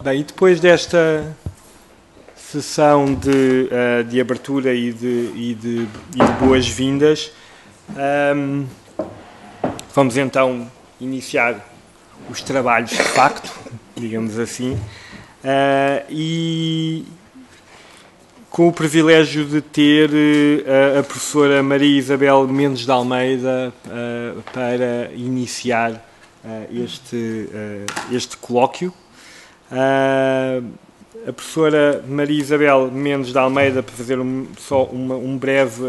Bem, e depois desta sessão de abertura e de boas-vindas, vamos então iniciar os trabalhos de facto, digamos assim, e com o privilégio de ter a professora Maria Isabel Mendes de Almeida para iniciar este colóquio. A professora Maria Isabel Mendes de Almeida, para fazer só um breve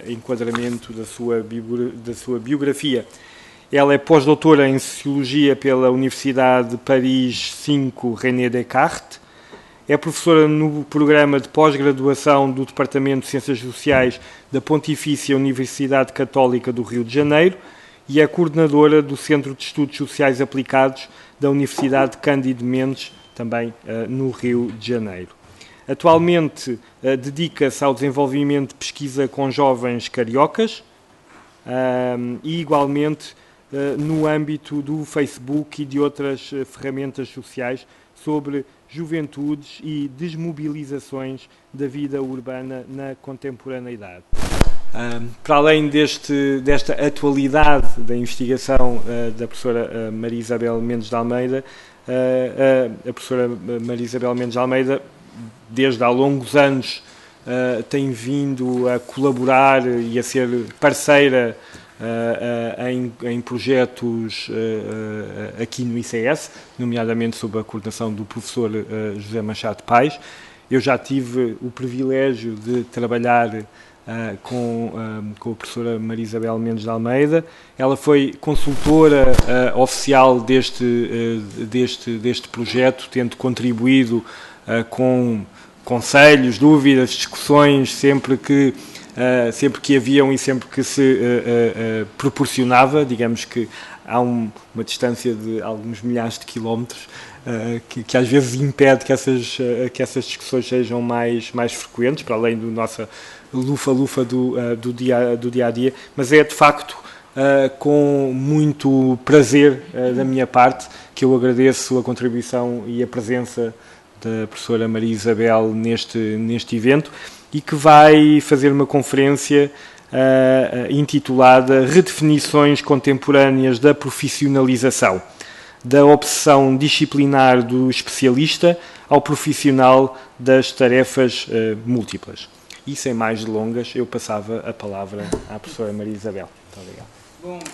enquadramento da sua biografia. Ela é pós-doutora em Sociologia pela Universidade de Paris 5 René Descartes. É professora no programa de pós-graduação do Departamento de Ciências Sociais da Pontifícia Universidade Católica do Rio de Janeiro e é coordenadora do Centro de Estudos Sociais Aplicados da Universidade Cândido Mendes, também no Rio de Janeiro. Atualmente dedica-se ao desenvolvimento de pesquisa com jovens cariocas e, igualmente, no âmbito do Facebook e de outras ferramentas sociais sobre juventudes e desmobilizações da vida urbana na contemporaneidade. Para além desta atualidade da investigação da professora Maria Isabel Mendes de Almeida, a professora Maria Isabel Mendes de Almeida, desde há longos anos, tem vindo a colaborar e a ser parceira em projetos aqui no ICS, nomeadamente sob a coordenação do professor José Machado Paes. Eu já tive o privilégio de trabalhar com a professora Maria Isabel Mendes de Almeida. Ela foi consultora oficial deste projeto, tendo contribuído com conselhos, dúvidas, discussões, sempre que haviam e sempre que se proporcionava. Digamos que há uma distância de alguns milhares de quilómetros que às vezes impede que essas discussões sejam mais frequentes, para além do nossa lufa-lufa do dia a dia, mas é de facto com muito prazer da minha parte que eu agradeço a contribuição e a presença da professora Maria Isabel neste evento, e que vai fazer uma conferência intitulada Redefinições Contemporâneas da Profissionalização, da obsessão disciplinar do especialista ao profissional das tarefas múltiplas. E sem mais delongas, eu passava a palavra à professora Maria Isabel. Muito obrigado.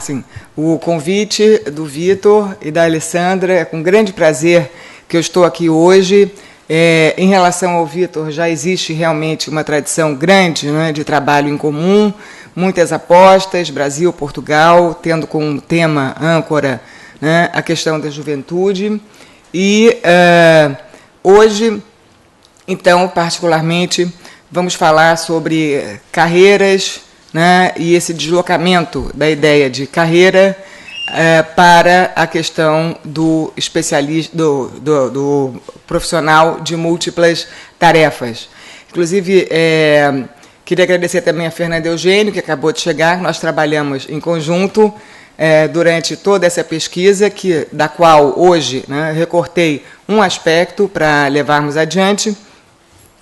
Sim. O convite do Vitor e da Alessandra, é com grande prazer que eu estou aqui hoje. Em relação ao Vitor, já existe realmente uma tradição grande, né, de trabalho em comum, muitas apostas, Brasil, Portugal, tendo como tema âncora, né, a questão da juventude. E hoje, então, particularmente, vamos falar sobre carreiras, né, e esse deslocamento da ideia de carreira para a questão do especialista, do profissional de múltiplas tarefas. Inclusive, queria agradecer também a Fernanda Eugênio, que acabou de chegar. Nós trabalhamos em conjunto durante toda essa pesquisa, da qual hoje, né, recortei um aspecto para levarmos adiante.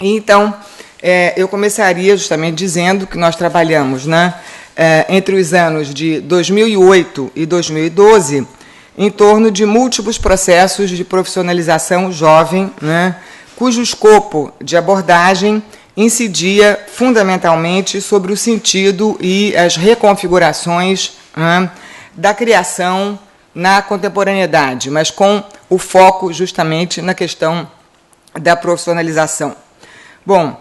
E, então, eu começaria justamente dizendo que nós trabalhamos, né, entre os anos de 2008 e 2012 em torno de múltiplos processos de profissionalização jovem, né, cujo escopo de abordagem incidia fundamentalmente sobre o sentido e as reconfigurações, né, da criação na contemporaneidade, mas com o foco justamente na questão da profissionalização. Bom,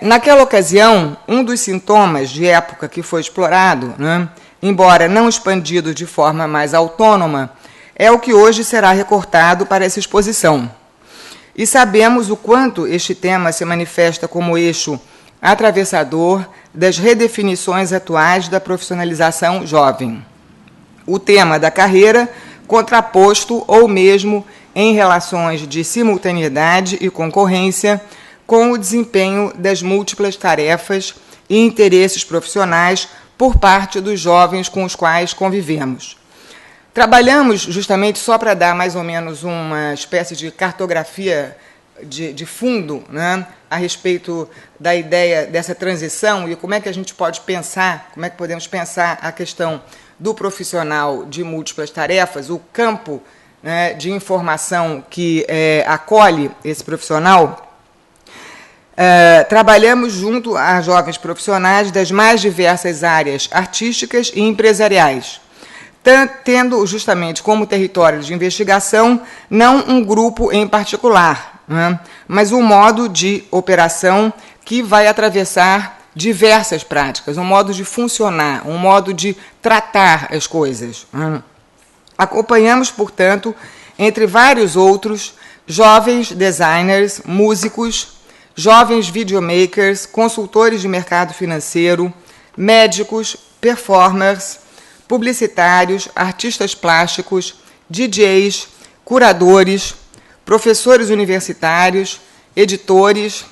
naquela ocasião, um dos sintomas de época que foi explorado, né, embora não expandido de forma mais autônoma, é o que hoje será recortado para essa exposição. E sabemos o quanto este tema se manifesta como eixo atravessador das redefinições atuais da profissionalização jovem. O tema da carreira contraposto ou mesmo em relações de simultaneidade e concorrência com o desempenho das múltiplas tarefas e interesses profissionais por parte dos jovens com os quais convivemos. Trabalhamos justamente só para dar mais ou menos uma espécie de cartografia de fundo, né, a respeito da ideia dessa transição e como é que a gente pode pensar, como é que podemos pensar a questão do profissional de múltiplas tarefas, o campo, né, de informação que acolhe esse profissional. Trabalhamos junto a jovens profissionais das mais diversas áreas artísticas e empresariais, tendo justamente como território de investigação não um grupo em particular, né, mas um modo de operação que vai atravessar diversas práticas, um modo de funcionar, um modo de tratar as coisas. Acompanhamos, portanto, entre vários outros, jovens designers, músicos, jovens videomakers, consultores de mercado financeiro, médicos, performers, publicitários, artistas plásticos, DJs, curadores, professores universitários, editores,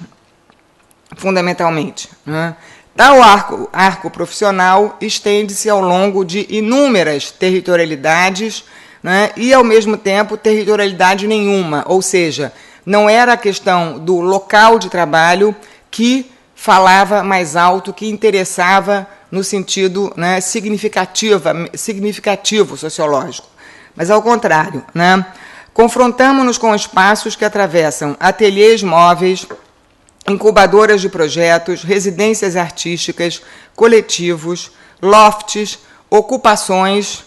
fundamentalmente. Né? Tal arco profissional estende-se ao longo de inúmeras territorialidades, né, e, ao mesmo tempo, territorialidade nenhuma, ou seja, não era a questão do local de trabalho que falava mais alto, que interessava no sentido, né, significativo sociológico, mas ao contrário, né, confrontamos-nos com espaços que atravessam ateliês móveis, incubadoras de projetos, residências artísticas, coletivos, lofts, ocupações,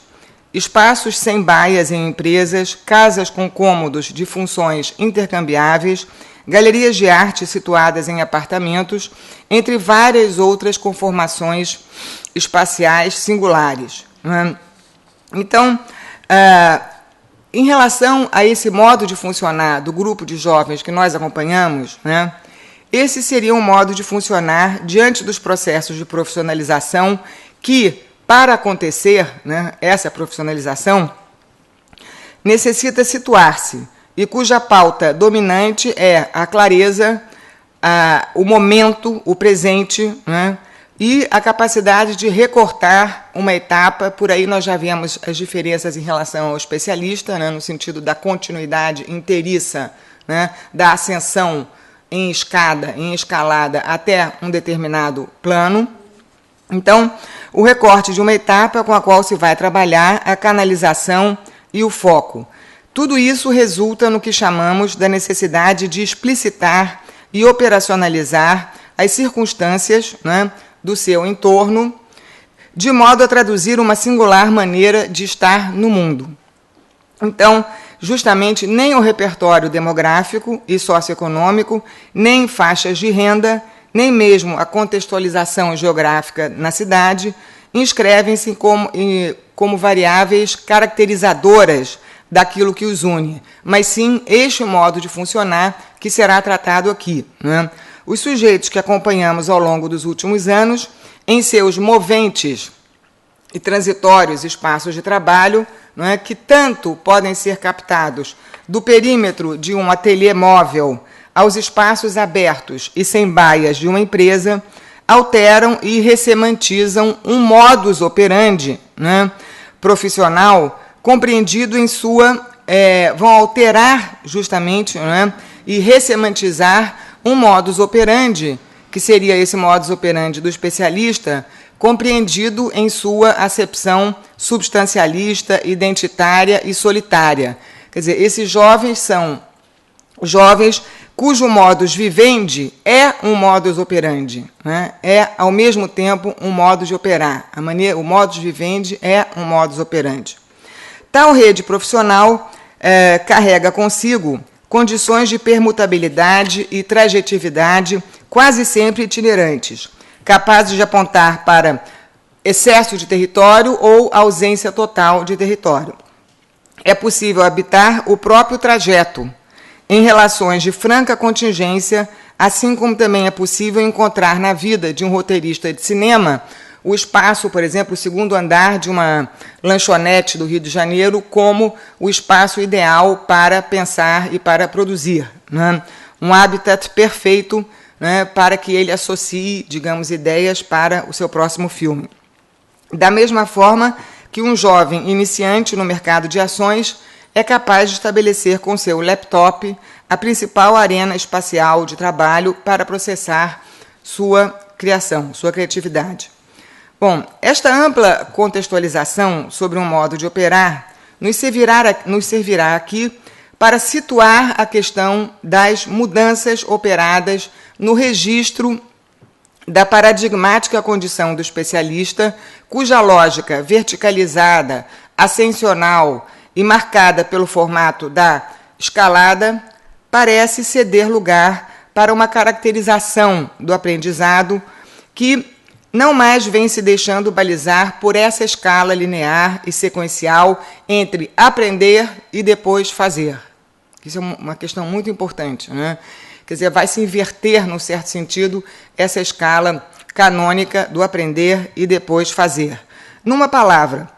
espaços sem baias em empresas, casas com cômodos de funções intercambiáveis, galerias de arte situadas em apartamentos, entre várias outras conformações espaciais singulares. Então, em relação a esse modo de funcionar do grupo de jovens que nós acompanhamos, né, esse seria um modo de funcionar diante dos processos de profissionalização que, para acontecer, né, essa profissionalização, necessita situar-se e cuja pauta dominante é a clareza, o momento, o presente, né, e a capacidade de recortar uma etapa. Por aí nós já vemos as diferenças em relação ao especialista, né, no sentido da continuidade inteiriça, né, da ascensão em escalada até um determinado plano. Então, o recorte de uma etapa com a qual se vai trabalhar a canalização e o foco. Tudo isso resulta no que chamamos da necessidade de explicitar e operacionalizar as circunstâncias, né, do seu entorno, de modo a traduzir uma singular maneira de estar no mundo. Então, justamente, nem o repertório demográfico e socioeconômico, nem faixas de renda, nem mesmo a contextualização geográfica na cidade, inscrevem-se como variáveis caracterizadoras daquilo que os une, mas sim este modo de funcionar que será tratado aqui. Né? Os sujeitos que acompanhamos ao longo dos últimos anos, em seus moventes e transitórios espaços de trabalho, não é, que tanto podem ser captados do perímetro de um ateliê móvel aos espaços abertos e sem baias de uma empresa, alteram e ressemantizam um modus operandi, né, profissional compreendido em sua... vão alterar justamente, né, e ressemantizar um modus operandi, que seria esse modus operandi do especialista, compreendido em sua acepção substancialista, identitária e solitária. Quer dizer, esses jovens são jovens cujo modus vivendi é um modus operandi, né? É, ao mesmo tempo, um modo de operar. O modus vivendi é um modus operandi. Tal rede profissional carrega consigo condições de permutabilidade e trajetividade quase sempre itinerantes, capazes de apontar para excesso de território ou ausência total de território. É possível habitar o próprio trajeto em relações de franca contingência, assim como também é possível encontrar na vida de um roteirista de cinema o espaço, por exemplo, o segundo andar de uma lanchonete do Rio de Janeiro como o espaço ideal para pensar e para produzir, né? Um habitat perfeito, né, para que ele associe, digamos, ideias para o seu próximo filme. Da mesma forma, que um jovem iniciante no mercado de ações é capaz de estabelecer com seu laptop a principal arena espacial de trabalho para processar sua criação, sua criatividade. Bom, esta ampla contextualização sobre um modo de operar nos servirá aqui para situar a questão das mudanças operadas no registro da paradigmática condição do especialista, cuja lógica verticalizada, ascensional e marcada pelo formato da escalada parece ceder lugar para uma caracterização do aprendizado que não mais vem se deixando balizar por essa escala linear e sequencial entre aprender e depois fazer. Isso é uma questão muito importante, né? Quer dizer, vai se inverter, num certo sentido, essa escala canônica do aprender e depois fazer. Numa palavra,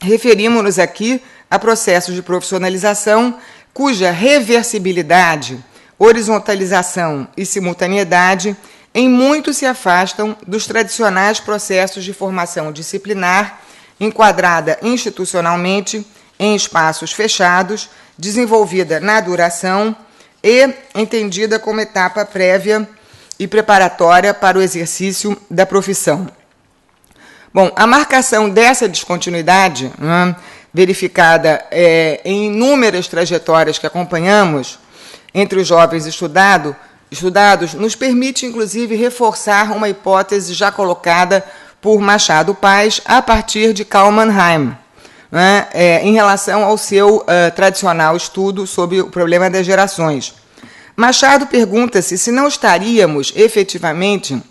referimos-nos aqui a processos de profissionalização cuja reversibilidade, horizontalização e simultaneidade em muito se afastam dos tradicionais processos de formação disciplinar, enquadrada institucionalmente em espaços fechados, desenvolvida na duração e entendida como etapa prévia e preparatória para o exercício da profissão. Bom, a marcação dessa descontinuidade, né, verificada em inúmeras trajetórias que acompanhamos entre os jovens estudados, nos permite, inclusive, reforçar uma hipótese já colocada por Machado Paz a partir de Karl Mannheim, né, em relação ao seu tradicional estudo sobre o problema das gerações. Machado pergunta-se se não estaríamos, efetivamente,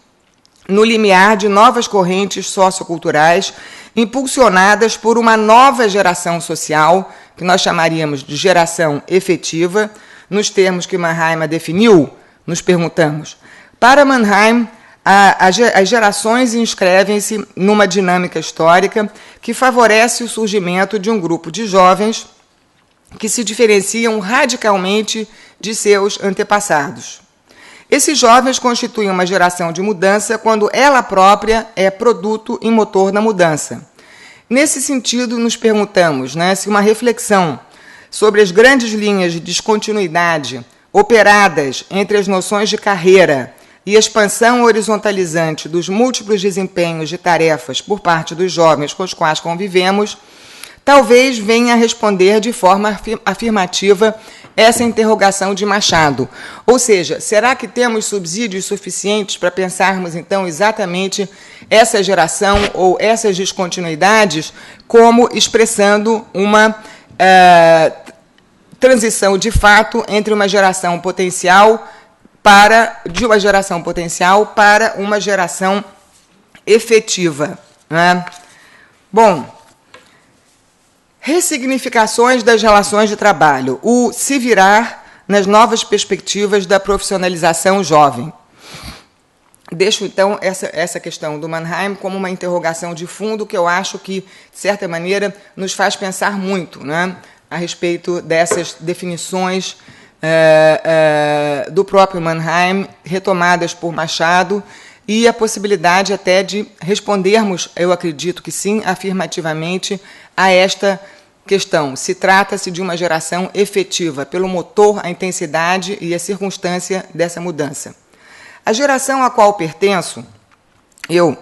no limiar de novas correntes socioculturais impulsionadas por uma nova geração social, que nós chamaríamos de geração efetiva, nos termos que Mannheim definiu, nos perguntamos. Para Mannheim, as gerações inscrevem-se numa dinâmica histórica que favorece o surgimento de um grupo de jovens que se diferenciam radicalmente de seus antepassados. Esses jovens constituem uma geração de mudança quando ela própria é produto e motor da mudança. Nesse sentido, nos perguntamos, né, se uma reflexão sobre as grandes linhas de descontinuidade operadas entre as noções de carreira e a expansão horizontalizante dos múltiplos desempenhos de tarefas por parte dos jovens com os quais convivemos, talvez venha a responder de forma afirmativa essa interrogação de Machado. Ou seja, será que temos subsídios suficientes para pensarmos, então, exatamente essa geração ou essas descontinuidades como expressando uma transição, de fato, entre uma geração potencial de uma geração potencial para uma geração efetiva, né? Bom, ressignificações das relações de trabalho, o se virar nas novas perspectivas da profissionalização jovem. Deixo, então, essa questão do Mannheim como uma interrogação de fundo que eu acho que, de certa maneira, nos faz pensar muito, né, a respeito dessas definições do próprio Mannheim, retomadas por Machado, e a possibilidade até de respondermos, eu acredito que sim, afirmativamente, a esta questão. Se trata-se de uma geração efetiva, pelo motor, a intensidade e a circunstância dessa mudança. A geração a qual pertenço,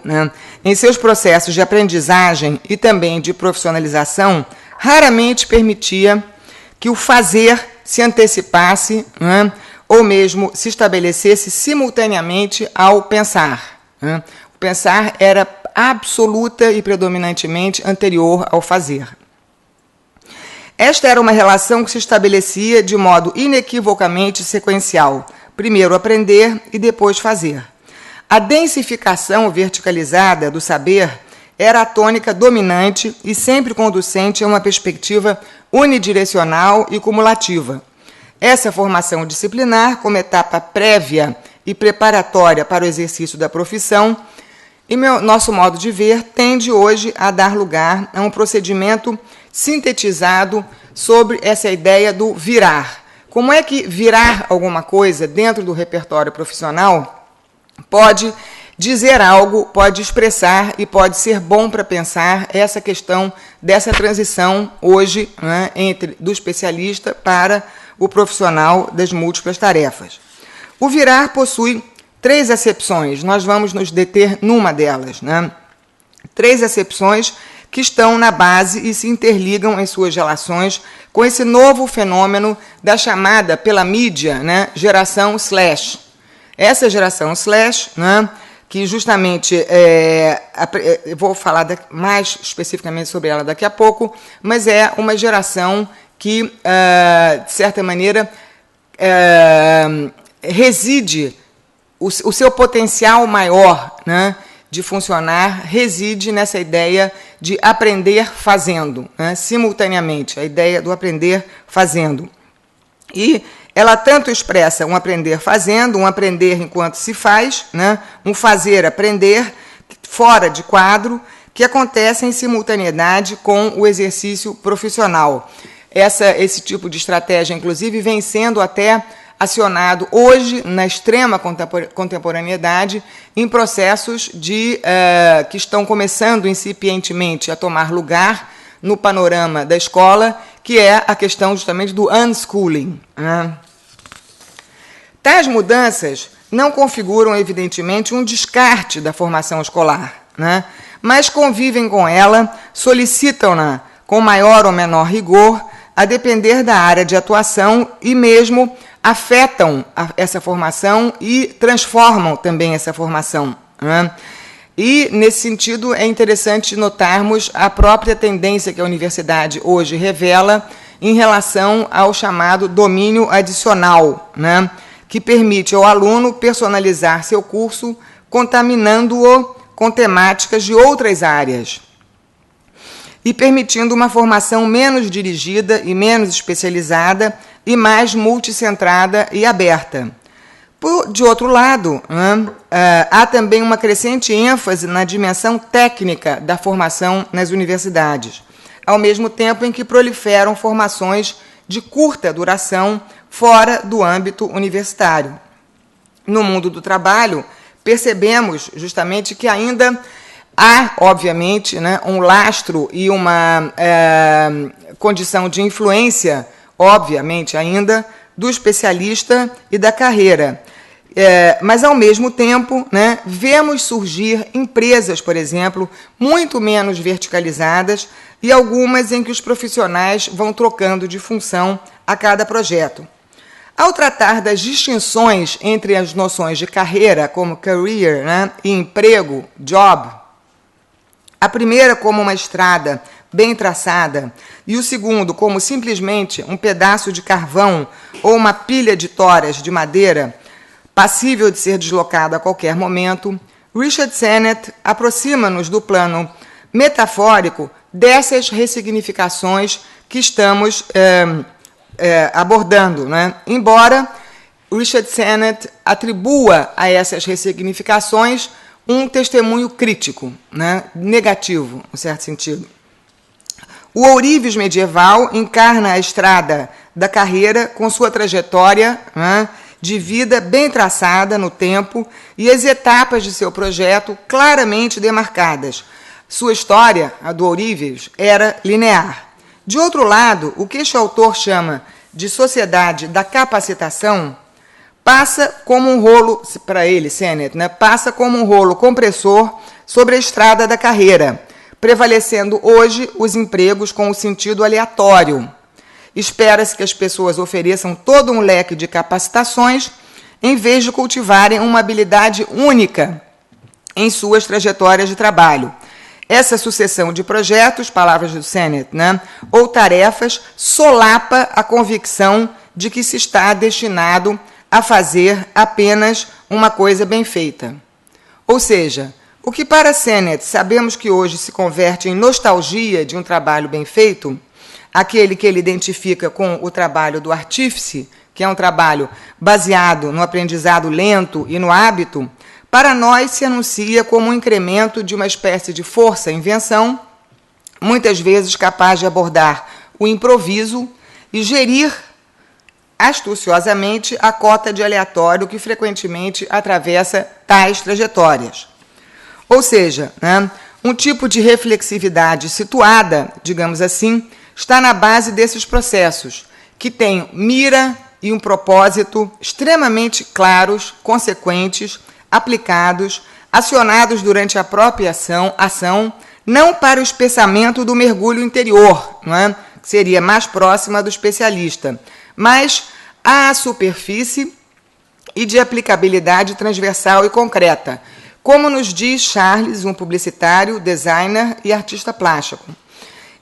né, em seus processos de aprendizagem e também de profissionalização, raramente permitia que o fazer se antecipasse, né, ou mesmo se estabelecesse simultaneamente ao pensar, né. O pensar era absoluta e predominantemente anterior ao fazer. Esta era uma relação que se estabelecia de modo inequivocamente sequencial, primeiro aprender e depois fazer. A densificação verticalizada do saber era a tônica dominante e sempre conducente a uma perspectiva unidirecional e cumulativa. Essa formação disciplinar, como etapa prévia e preparatória para o exercício da profissão, e nosso modo de ver, tende hoje a dar lugar a um procedimento sintetizado sobre essa ideia do virar. Como é que virar alguma coisa dentro do repertório profissional pode dizer algo pode expressar e pode ser bom para pensar essa questão dessa transição hoje, né, do especialista para o profissional das múltiplas tarefas. O virar possui 3 acepções, nós vamos nos deter numa delas, né? 3 acepções que estão na base e se interligam em suas relações com esse novo fenômeno da chamada pela mídia, né, geração slash. Essa geração slash, né, que justamente, eu vou falar mais especificamente sobre ela daqui a pouco, mas é uma geração que, de certa maneira, reside, o seu potencial maior, né, de funcionar reside nessa ideia de aprender fazendo, né, simultaneamente, a ideia do aprender fazendo. E ela tanto expressa um aprender fazendo, um aprender enquanto se faz, né, um fazer aprender fora de quadro, que acontece em simultaneidade com o exercício profissional. Esse tipo de estratégia, inclusive, vem sendo até acionado hoje, na extrema contemporaneidade, em processos que estão começando incipientemente a tomar lugar no panorama da escola, que é a questão justamente do unschooling. Tais mudanças não configuram, evidentemente, um descarte da formação escolar, né? Mas convivem com ela, solicitam-na com maior ou menor rigor, a depender da área de atuação e mesmo afetam essa formação e transformam também essa formação, né? E, nesse sentido, é interessante notarmos a própria tendência que a universidade hoje revela em relação ao chamado domínio adicional, né, que permite ao aluno personalizar seu curso, contaminando-o com temáticas de outras áreas e permitindo uma formação menos dirigida e menos especializada e mais multicentrada e aberta. De outro lado, né, há também uma crescente ênfase na dimensão técnica da formação nas universidades, ao mesmo tempo em que proliferam formações de curta duração fora do âmbito universitário. No mundo do trabalho, percebemos justamente que ainda há, obviamente, né, um lastro e uma condição de influência, obviamente ainda, do especialista e da carreira. Mas, ao mesmo tempo, né, vemos surgir empresas, por exemplo, muito menos verticalizadas e algumas em que os profissionais vão trocando de função a cada projeto. Ao tratar das distinções entre as noções de carreira, como career, né, e emprego, job, a primeira como uma estrada bem traçada e o segundo como simplesmente um pedaço de carvão ou uma pilha de toras de madeira passível de ser deslocado a qualquer momento, Richard Sennett aproxima-nos do plano metafórico dessas ressignificações que estamos abordando, né? Embora Richard Sennett atribua a essas ressignificações um testemunho crítico, né? Negativo, em certo sentido. O ourives medieval encarna a estrada da carreira com sua trajetória, né, de vida bem traçada no tempo e as etapas de seu projeto claramente demarcadas. Sua história, a do ourives, era linear. De outro lado, o que este autor chama de sociedade da capacitação passa como um rolo, para ele, Sennett, né, passa como um rolo compressor sobre a estrada da carreira, prevalecendo hoje os empregos com o sentido aleatório. Espera-se que as pessoas ofereçam todo um leque de capacitações em vez de cultivarem uma habilidade única em suas trajetórias de trabalho. Essa sucessão de projetos, palavras do Sennett, né, ou tarefas, solapa a convicção de que se está destinado a fazer apenas uma coisa bem feita. Ou seja, o que para Sennett sabemos que hoje se converte em nostalgia de um trabalho bem feito, aquele que ele identifica com o trabalho do artífice, que é um trabalho baseado no aprendizado lento e no hábito, para nós se anuncia como um incremento de uma espécie de força-invenção, muitas vezes capaz de abordar o improviso e gerir astuciosamente a cota de aleatório que frequentemente atravessa tais trajetórias. Ou seja, né, um tipo de reflexividade situada, digamos assim, está na base desses processos, que tem mira e um propósito extremamente claros, consequentes, aplicados, acionados durante a própria ação, não para o espessamento do mergulho interior, não é? Que seria mais próxima do especialista, mas à superfície e de aplicabilidade transversal e concreta, como nos diz Charles, um publicitário, designer e artista plástico.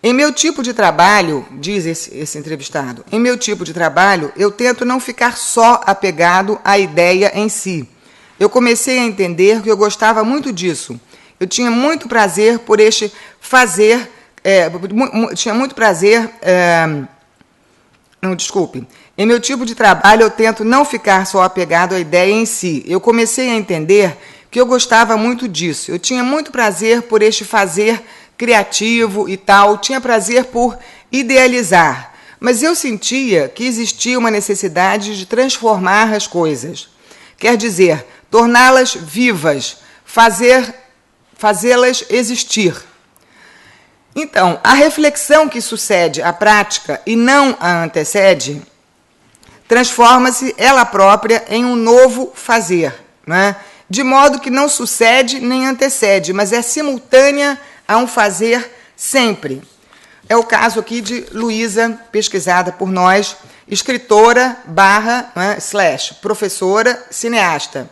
Em meu tipo de trabalho, diz esse entrevistado, em meu tipo de trabalho, eu tento não ficar só apegado à ideia em si. Eu comecei a entender que eu gostava muito disso. Eu tinha muito prazer por este fazer, Em meu tipo de trabalho, eu tento não ficar só apegado à ideia em si. Eu comecei a entender que eu gostava muito disso. Eu tinha muito prazer por este fazer criativo e tal, tinha prazer por idealizar, mas eu sentia que existia uma necessidade de transformar as coisas. Quer dizer, torná-las vivas, fazê-las existir. Então, a reflexão que sucede à prática e não a antecede, transforma-se ela própria em um novo fazer, né? De modo que não sucede nem antecede, mas é simultânea a um fazer sempre. É o caso aqui de Luísa, pesquisada por nós, escritora / professora, cineasta.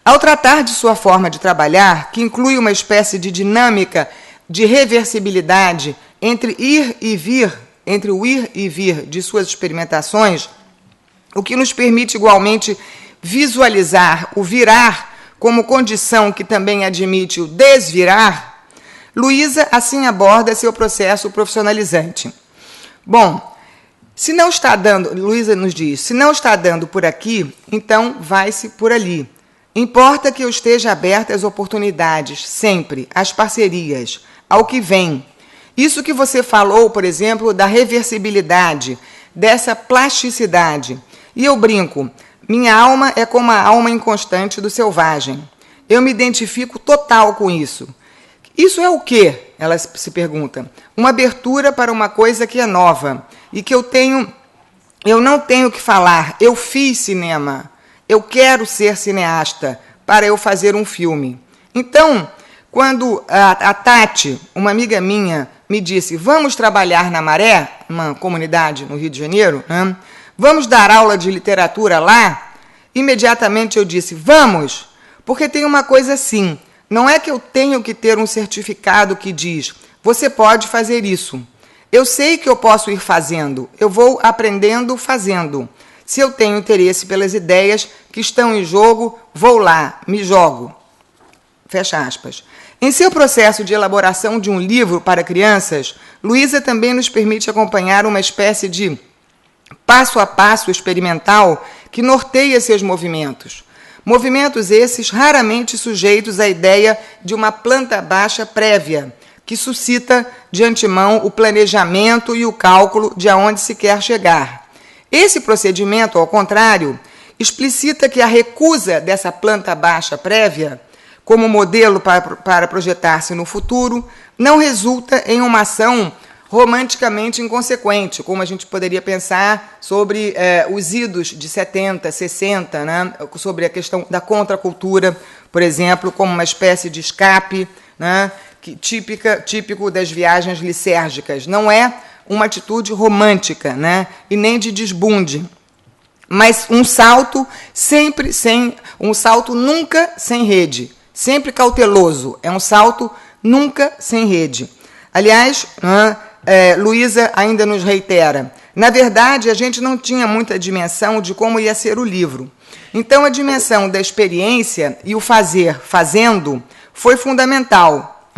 Ao tratar de sua forma de trabalhar, que inclui uma espécie de dinâmica de reversibilidade entre o ir e vir de suas experimentações, o que nos permite igualmente visualizar o virar como condição que também admite o desvirar, Luísa assim aborda seu processo profissionalizante. Bom, se não está dando, Luísa nos diz, se não está dando por aqui, então vai-se por ali. Importa que eu esteja aberta às oportunidades, sempre, às parcerias, ao que vem. Isso que você falou, por exemplo, da reversibilidade, dessa plasticidade. E eu brinco, minha alma é como a alma inconstante do selvagem. Eu me identifico total com isso. Isso é o quê? Ela se pergunta. Uma abertura para uma coisa que é nova e que eu não tenho que falar. Eu fiz cinema. Eu quero ser cineasta para eu fazer um filme. Então, quando a Tati, uma amiga minha, me disse, vamos trabalhar na Maré, uma comunidade no Rio de Janeiro, né? Vamos dar aula de literatura lá? Imediatamente eu disse, vamos, porque tem uma coisa assim, não é que eu tenho que ter um certificado que diz, você pode fazer isso. Eu sei que eu posso ir fazendo, eu vou aprendendo fazendo. Se eu tenho interesse pelas ideias que estão em jogo, vou lá, me jogo. Fecha aspas. Em seu processo de elaboração de um livro para crianças, Luísa também nos permite acompanhar uma espécie de passo a passo experimental que norteia seus movimentos. Movimentos esses raramente sujeitos à ideia de uma planta baixa prévia, que suscita de antemão o planejamento e o cálculo de aonde se quer chegar. Esse procedimento, ao contrário, explicita que a recusa dessa planta baixa prévia, como modelo para projetar-se no futuro, não resulta em uma ação romanticamente inconsequente, como a gente poderia pensar sobre os idos de 70, 60, né? Sobre a questão da contracultura, por exemplo, como uma espécie de escape, né? Típico das viagens lisérgicas. Não é uma atitude romântica, né? E nem de desbunde, mas um salto nunca sem rede, sempre cauteloso, é um salto nunca sem rede. Aliás, Luísa ainda nos reitera, na verdade, a gente não tinha muita dimensão de como ia ser o livro. Então, a dimensão da experiência e o fazendo, foi fundamental.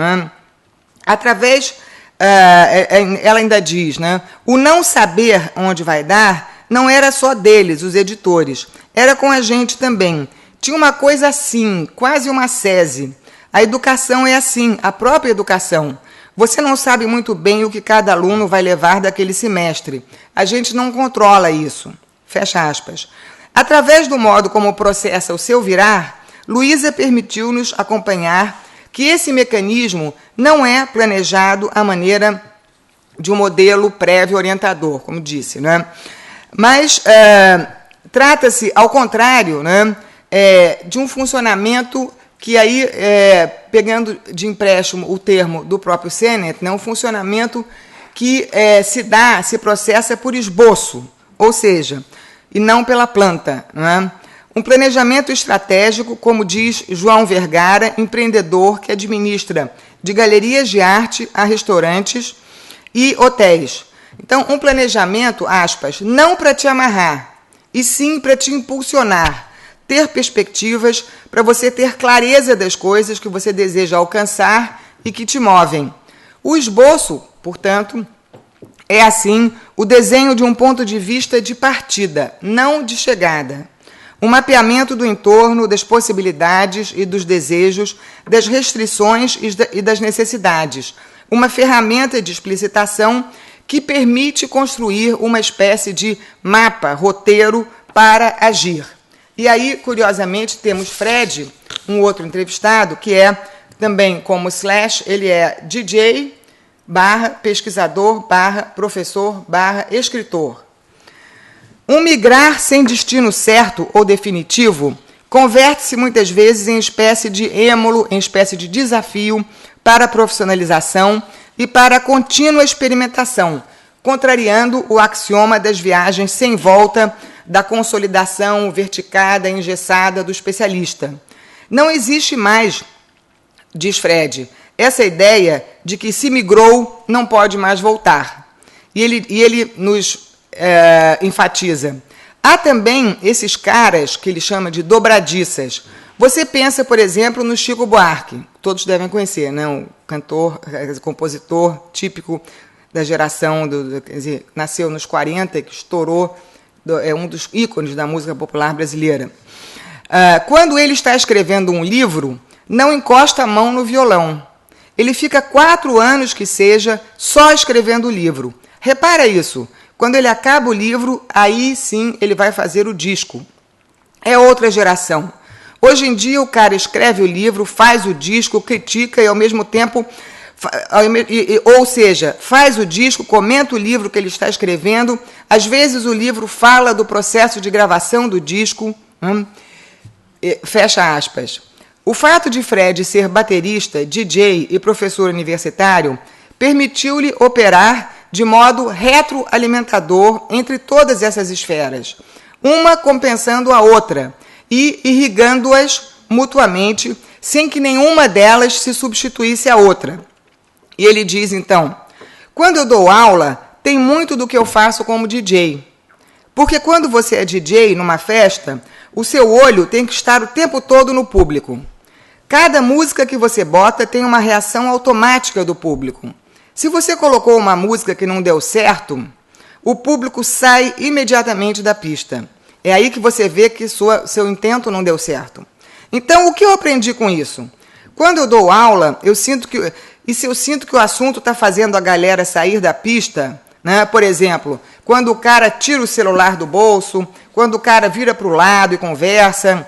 Através, ela ainda diz, né, o não saber onde vai dar não era só deles, os editores, era com a gente também. Tinha uma coisa assim, quase uma sese. A educação é assim, a própria educação. Você não sabe muito bem o que cada aluno vai levar daquele semestre. A gente não controla isso. Fecha aspas. Através do modo como processa o seu virar, Luísa permitiu-nos acompanhar que esse mecanismo não é planejado à maneira de um modelo prévio orientador, como disse, né? Mas trata-se, ao contrário, né, de um funcionamento que aí, pegando de empréstimo o termo do próprio Sennett, né, um funcionamento que se processa por esboço, ou seja, e não pela planta, né? Um planejamento estratégico, como diz João Vergara, empreendedor que administra de galerias de arte a restaurantes e hotéis. Então, um planejamento, aspas, não para te amarrar, e sim para te impulsionar, ter perspectivas para você ter clareza das coisas que você deseja alcançar e que te movem. O esboço, portanto, é assim o desenho de um ponto de vista de partida, não de chegada. Um mapeamento do entorno, das possibilidades e dos desejos, das restrições e das necessidades. Uma ferramenta de explicitação que permite construir uma espécie de mapa, roteiro para agir. E aí, curiosamente, temos Fred, um outro entrevistado, que é também como Slash, ele é DJ, pesquisador, professor, escritor. Um migrar sem destino certo ou definitivo converte-se muitas vezes em espécie de êmulo, em espécie de desafio para a profissionalização e para a contínua experimentação, contrariando o axioma das viagens sem volta, da consolidação verticada, engessada do especialista. Não existe mais, diz Fred, essa ideia de que se migrou não pode mais voltar. E ele nos enfatiza. Há também esses caras que ele chama de dobradiças. Você pensa, por exemplo, no Chico Buarque, todos devem conhecer, né? Um cantor, compositor típico da geração, quer dizer, nasceu nos 40, que estourou, é um dos ícones da música popular brasileira. Quando ele está escrevendo um livro, não encosta a mão no violão. Ele fica 4 anos, que seja, só escrevendo o livro. Repara isso. Quando ele acaba o livro, aí sim ele vai fazer o disco. É outra geração. Hoje em dia o cara escreve o livro, faz o disco, critica e ao mesmo tempo, ou seja, faz o disco, comenta o livro que ele está escrevendo, às vezes o livro fala do processo de gravação do disco, fecha aspas. O fato de Fred ser baterista, DJ e professor universitário permitiu-lhe operar de modo retroalimentador entre todas essas esferas, uma compensando a outra e irrigando-as mutuamente, sem que nenhuma delas se substituísse à outra. E ele diz, então, quando eu dou aula, tem muito do que eu faço como DJ. Porque quando você é DJ numa festa, o seu olho tem que estar o tempo todo no público. Cada música que você bota tem uma reação automática do público. Se você colocou uma música que não deu certo, o público sai imediatamente da pista. É aí que você vê que seu intento não deu certo. Então, o que eu aprendi com isso? Quando eu dou aula, se eu sinto que o assunto está fazendo a galera sair da pista, né? Por exemplo, quando o cara tira o celular do bolso, quando o cara vira para o lado e conversa,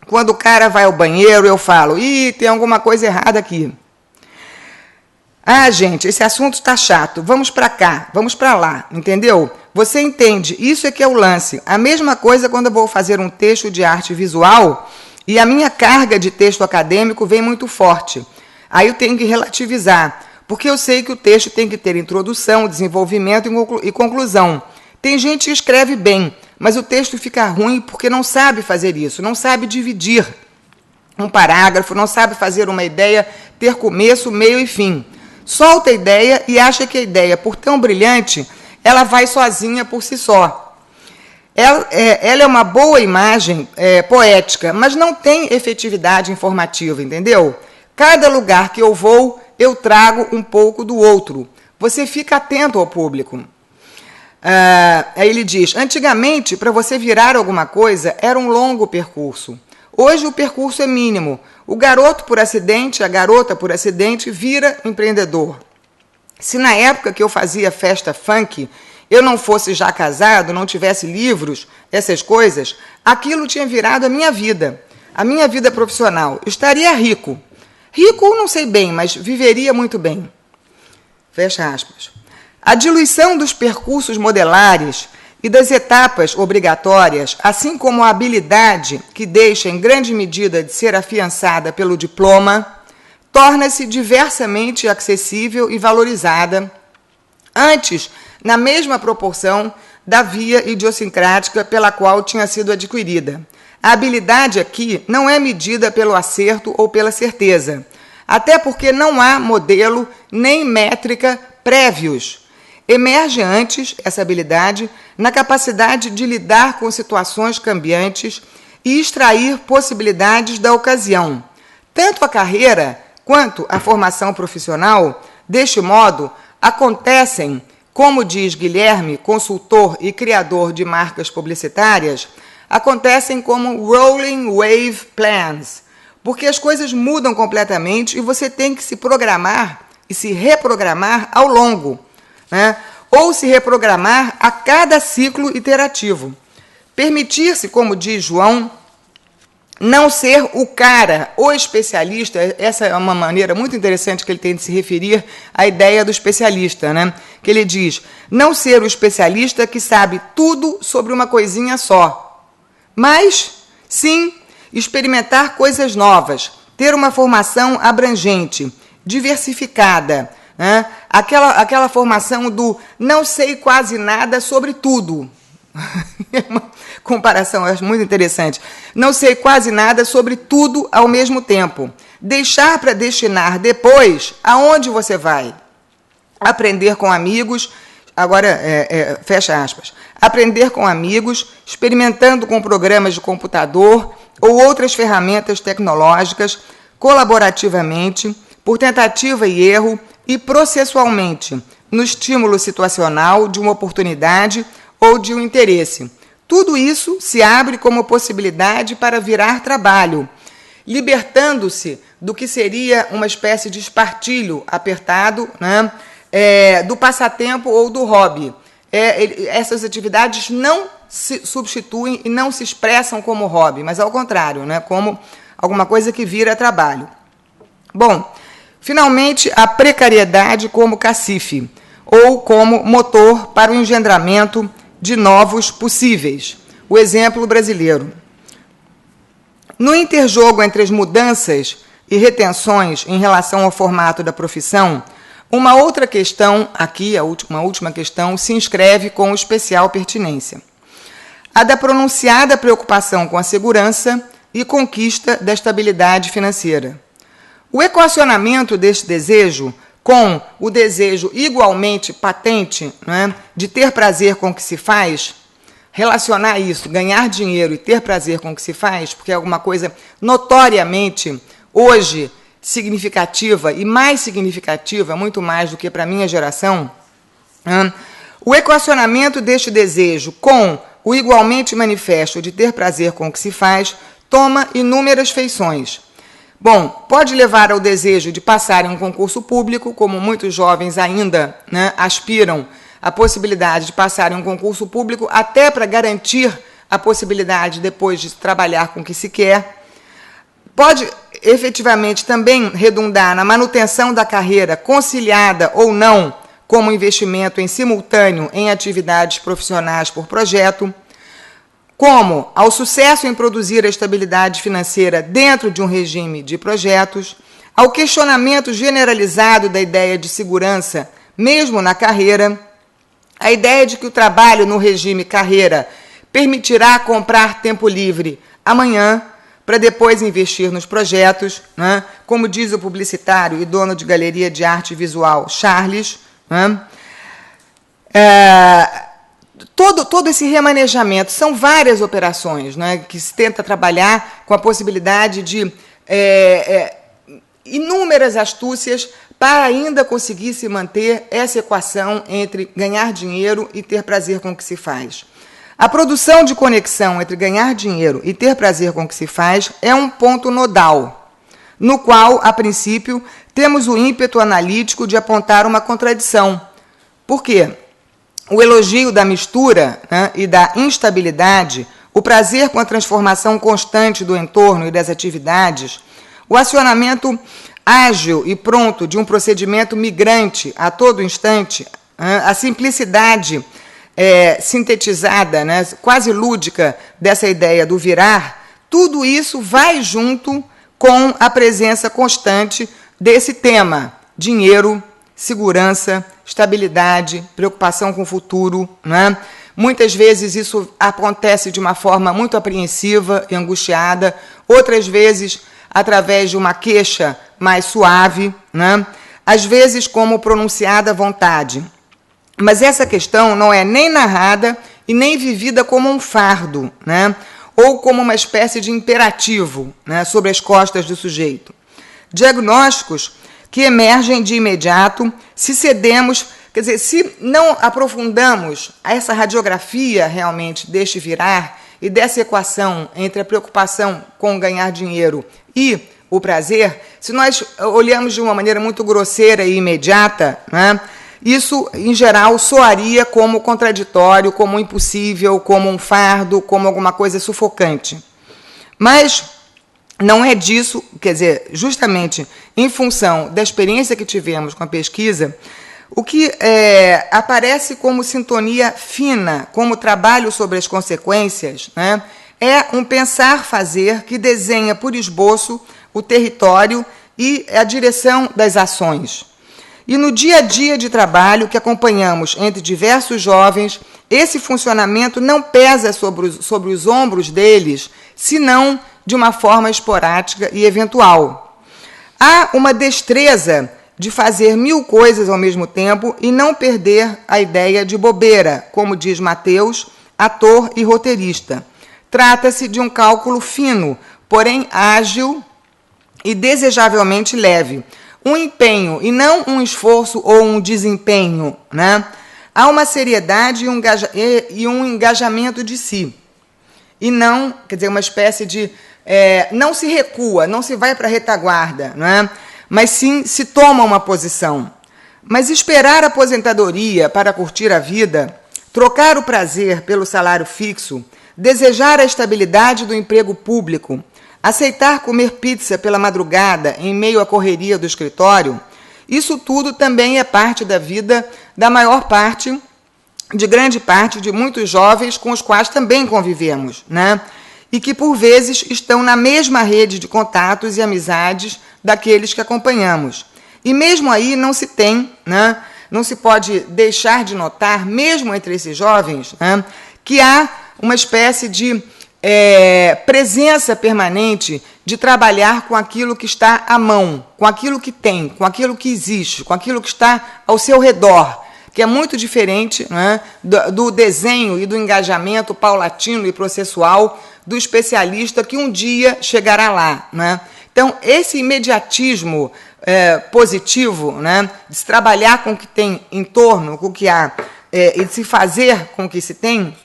quando o cara vai ao banheiro, eu falo, tem alguma coisa errada aqui. Gente, esse assunto está chato, vamos para cá, vamos para lá, entendeu? Você entende, isso é que é o lance. A mesma coisa quando eu vou fazer um texto de arte visual e a minha carga de texto acadêmico vem muito forte. Aí eu tenho que relativizar, porque eu sei que o texto tem que ter introdução, desenvolvimento e conclusão. Tem gente que escreve bem, mas o texto fica ruim porque não sabe fazer isso, não sabe dividir um parágrafo, não sabe fazer uma ideia, ter começo, meio e fim. Solta a ideia e acha que a ideia, por tão brilhante, ela vai sozinha por si só. Ela é uma boa imagem poética, mas não tem efetividade informativa, entendeu? Cada lugar que eu vou, eu trago um pouco do outro. Você fica atento ao público. Aí ele diz, antigamente, para você virar alguma coisa, era um longo percurso. Hoje o percurso é mínimo. O garoto por acidente, a garota por acidente, vira empreendedor. Se na época que eu fazia festa funk eu não fosse já casado, não tivesse livros, essas coisas, aquilo tinha virado a minha vida profissional. Eu estaria rico. Rico, não sei bem, mas viveria muito bem. Fecha aspas. A diluição dos percursos modelares e das etapas obrigatórias, assim como a habilidade que deixa em grande medida de ser afiançada pelo diploma, torna-se diversamente acessível e valorizada, antes na mesma proporção da via idiosincrática pela qual tinha sido adquirida. A habilidade aqui não é medida pelo acerto ou pela certeza, até porque não há modelo nem métrica prévios. Emerge antes essa habilidade na capacidade de lidar com situações cambiantes e extrair possibilidades da ocasião. Tanto a carreira quanto a formação profissional, deste modo, acontecem, como diz Guilherme, consultor e criador de marcas publicitárias, acontecem como rolling wave plans, porque as coisas mudam completamente e você tem que se programar e se reprogramar ao longo, né? Ou se reprogramar a cada ciclo iterativo. Permitir-se, como diz João, não ser o cara, o especialista, essa é uma maneira muito interessante que ele tem de se referir à ideia do especialista, né? Que ele diz, não ser o especialista que sabe tudo sobre uma coisinha só, mas, sim, experimentar coisas novas, ter uma formação abrangente, diversificada, né? Aquela formação do não sei quase nada sobre tudo. É uma comparação, eu acho muito interessante. Não sei quase nada sobre tudo ao mesmo tempo. Deixar para destinar depois aonde você vai. Aprender com amigos, agora, fecha aspas. Aprender com amigos, experimentando com programas de computador ou outras ferramentas tecnológicas, colaborativamente, por tentativa e erro e processualmente, no estímulo situacional de uma oportunidade ou de um interesse. Tudo isso se abre como possibilidade para virar trabalho, libertando-se do que seria uma espécie de espartilho apertado, né, do passatempo ou do hobby. Essas atividades não se substituem e não se expressam como hobby, mas ao contrário, né, como alguma coisa que vira trabalho. Bom, finalmente, a precariedade como cacife, ou como motor para o engendramento de novos possíveis. O exemplo brasileiro. No interjogo entre as mudanças e retenções em relação ao formato da profissão, uma outra questão, aqui, uma última questão, se inscreve com especial pertinência. A da pronunciada preocupação com a segurança e conquista da estabilidade financeira. O equacionamento deste desejo com o desejo igualmente patente, né, de ter prazer com o que se faz, relacionar isso, ganhar dinheiro e ter prazer com o que se faz, porque é alguma coisa notoriamente, hoje, significativa e mais significativa, muito mais do que para a minha geração, o equacionamento deste desejo com o igualmente manifesto de ter prazer com o que se faz toma inúmeras feições. Bom, pode levar ao desejo de passar em um concurso público, como muitos jovens ainda, né, aspiram à possibilidade de passar em um concurso público, até para garantir a possibilidade depois de trabalhar com o que se quer. Pode efetivamente também redundar na manutenção da carreira, conciliada ou não, como investimento em simultâneo em atividades profissionais por projeto, como ao sucesso em produzir a estabilidade financeira dentro de um regime de projetos, ao questionamento generalizado da ideia de segurança, mesmo na carreira, a ideia de que o trabalho no regime carreira permitirá comprar tempo livre amanhã, para depois investir nos projetos, né? Como diz o publicitário e dono de galeria de arte visual Charles, né? Todo esse remanejamento, são várias operações, né, que se tenta trabalhar com a possibilidade de inúmeras astúcias para ainda conseguir se manter essa equação entre ganhar dinheiro e ter prazer com o que se faz. A produção de conexão entre ganhar dinheiro e ter prazer com o que se faz é um ponto nodal, no qual, a princípio, temos o ímpeto analítico de apontar uma contradição. Por quê? o elogio da mistura, né, e da instabilidade, o prazer com a transformação constante do entorno e das atividades, o acionamento ágil e pronto de um procedimento migrante a todo instante, a simplicidade sintetizada, né, quase lúdica, dessa ideia do virar, tudo isso vai junto com a presença constante desse tema: dinheiro, segurança, estabilidade, preocupação com o futuro, né? Muitas vezes isso acontece de uma forma muito apreensiva e angustiada, outras vezes através de uma queixa mais suave, né? Às vezes como pronunciada vontade. Mas essa questão não é nem narrada e nem vivida como um fardo, né? Ou como uma espécie de imperativo, né, sobre as costas do sujeito. Diagnósticos que emergem de imediato se cedemos, quer dizer, se não aprofundamos essa radiografia realmente deste virar e dessa equação entre a preocupação com ganhar dinheiro e o prazer, se nós olhamos de uma maneira muito grosseira e imediata, né, isso, em geral, soaria como contraditório, como impossível, como um fardo, como alguma coisa sufocante. Mas não é disso, quer dizer, justamente em função da experiência que tivemos com a pesquisa, o que aparece como sintonia fina, como trabalho sobre as consequências, né, é um pensar-fazer que desenha por esboço o território e a direção das ações. E no dia a dia de trabalho que acompanhamos entre diversos jovens, esse funcionamento não pesa sobre os ombros deles, senão de uma forma esporádica e eventual. Há uma destreza de fazer 1000 coisas ao mesmo tempo e não perder a ideia de bobeira, como diz Mateus, ator e roteirista. Trata-se de um cálculo fino, porém ágil e desejavelmente leve. Um empenho e não um esforço ou um desempenho, né? Há uma seriedade e um engajamento de si. E não, quer dizer, uma espécie de... não se recua, não se vai para a retaguarda, né? Mas sim se toma uma posição. Mas esperar a aposentadoria para curtir a vida, trocar o prazer pelo salário fixo, desejar a estabilidade do emprego público, aceitar comer pizza pela madrugada em meio à correria do escritório, isso tudo também é parte da vida da maior parte, de grande parte de muitos jovens com os quais também convivemos, né? E que, por vezes, estão na mesma rede de contatos e amizades daqueles que acompanhamos. E mesmo aí não se tem, né, não se pode deixar de notar, mesmo entre esses jovens, né, que há uma espécie de presença permanente de trabalhar com aquilo que está à mão, com aquilo que tem, com aquilo que existe, com aquilo que está ao seu redor, que é muito diferente, né, do desenho e do engajamento paulatino e processual do especialista que um dia chegará lá, né? Então, esse imediatismo positivo, né, de se trabalhar com o que tem em torno, com o que há, e de se fazer com o que se tem,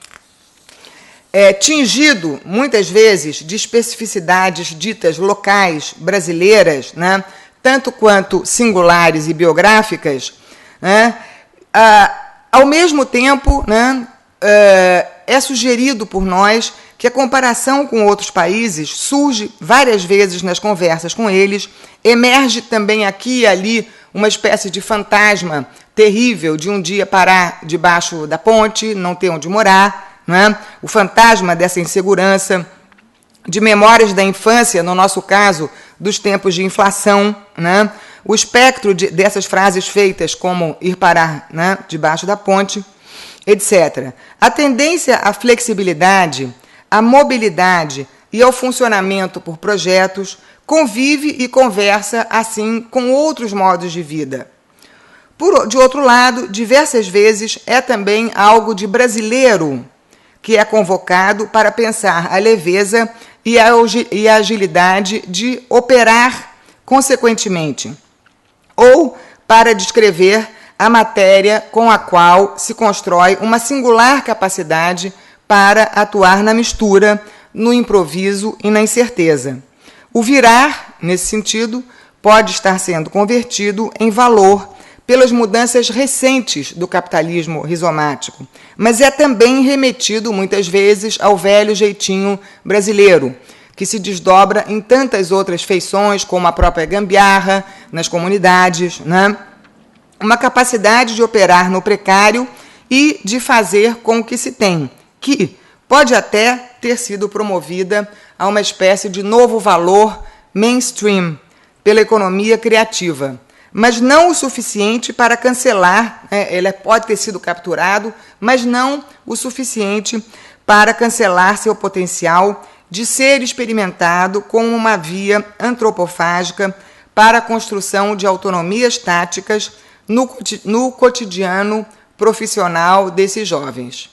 tingido, muitas vezes, de especificidades ditas locais, brasileiras, né, tanto quanto singulares e biográficas, né, ao mesmo tempo, né, é sugerido por nós que a comparação com outros países surge várias vezes nas conversas com eles, emerge também aqui e ali uma espécie de fantasma terrível de um dia parar debaixo da ponte, não ter onde morar, né? O fantasma dessa insegurança, de memórias da infância, no nosso caso, dos tempos de inflação, né? O espectro dessas frases feitas como ir parar, né, debaixo da ponte, etc. A tendência à flexibilidade, à mobilidade e ao funcionamento por projetos convive e conversa, assim, com outros modos de vida. De outro lado, diversas vezes é também algo de brasileiro que é convocado para pensar a leveza e a agilidade de operar consequentemente, ou para descrever a matéria com a qual se constrói uma singular capacidade para atuar na mistura, no improviso e na incerteza. O virar, nesse sentido, pode estar sendo convertido em valor pelas mudanças recentes do capitalismo rizomático, mas é também remetido, muitas vezes, ao velho jeitinho brasileiro, que se desdobra em tantas outras feições, como a própria gambiarra nas comunidades, né? Uma capacidade de operar no precário e de fazer com o que se tem, que pode até ter sido promovida a uma espécie de novo valor mainstream pela economia criativa, mas não o suficiente para cancelar, ele pode ter sido capturado, mas não o suficiente para cancelar seu potencial de ser experimentado como uma via antropofágica para a construção de autonomias táticas no cotidiano profissional desses jovens.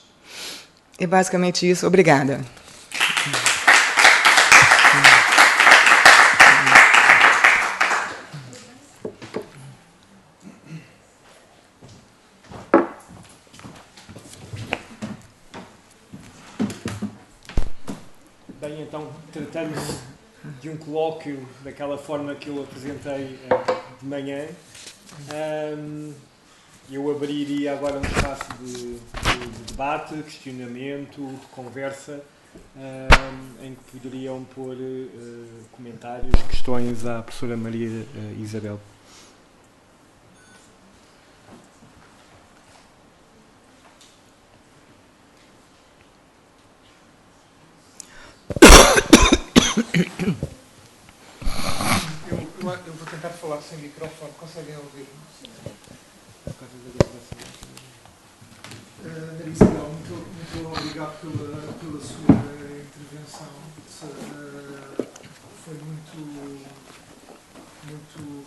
É basicamente isso. Obrigada. Bem, então, tratando-se de um colóquio daquela forma que eu apresentei de manhã, eu abriria agora um espaço de debate, questionamento, de conversa, em que poderiam pôr comentários, questões à professora Maria Isabel. Eu vou tentar falar sem microfone. Conseguem ouvir-me? Maria Isabel, muito obrigado pela sua intervenção. Foi muito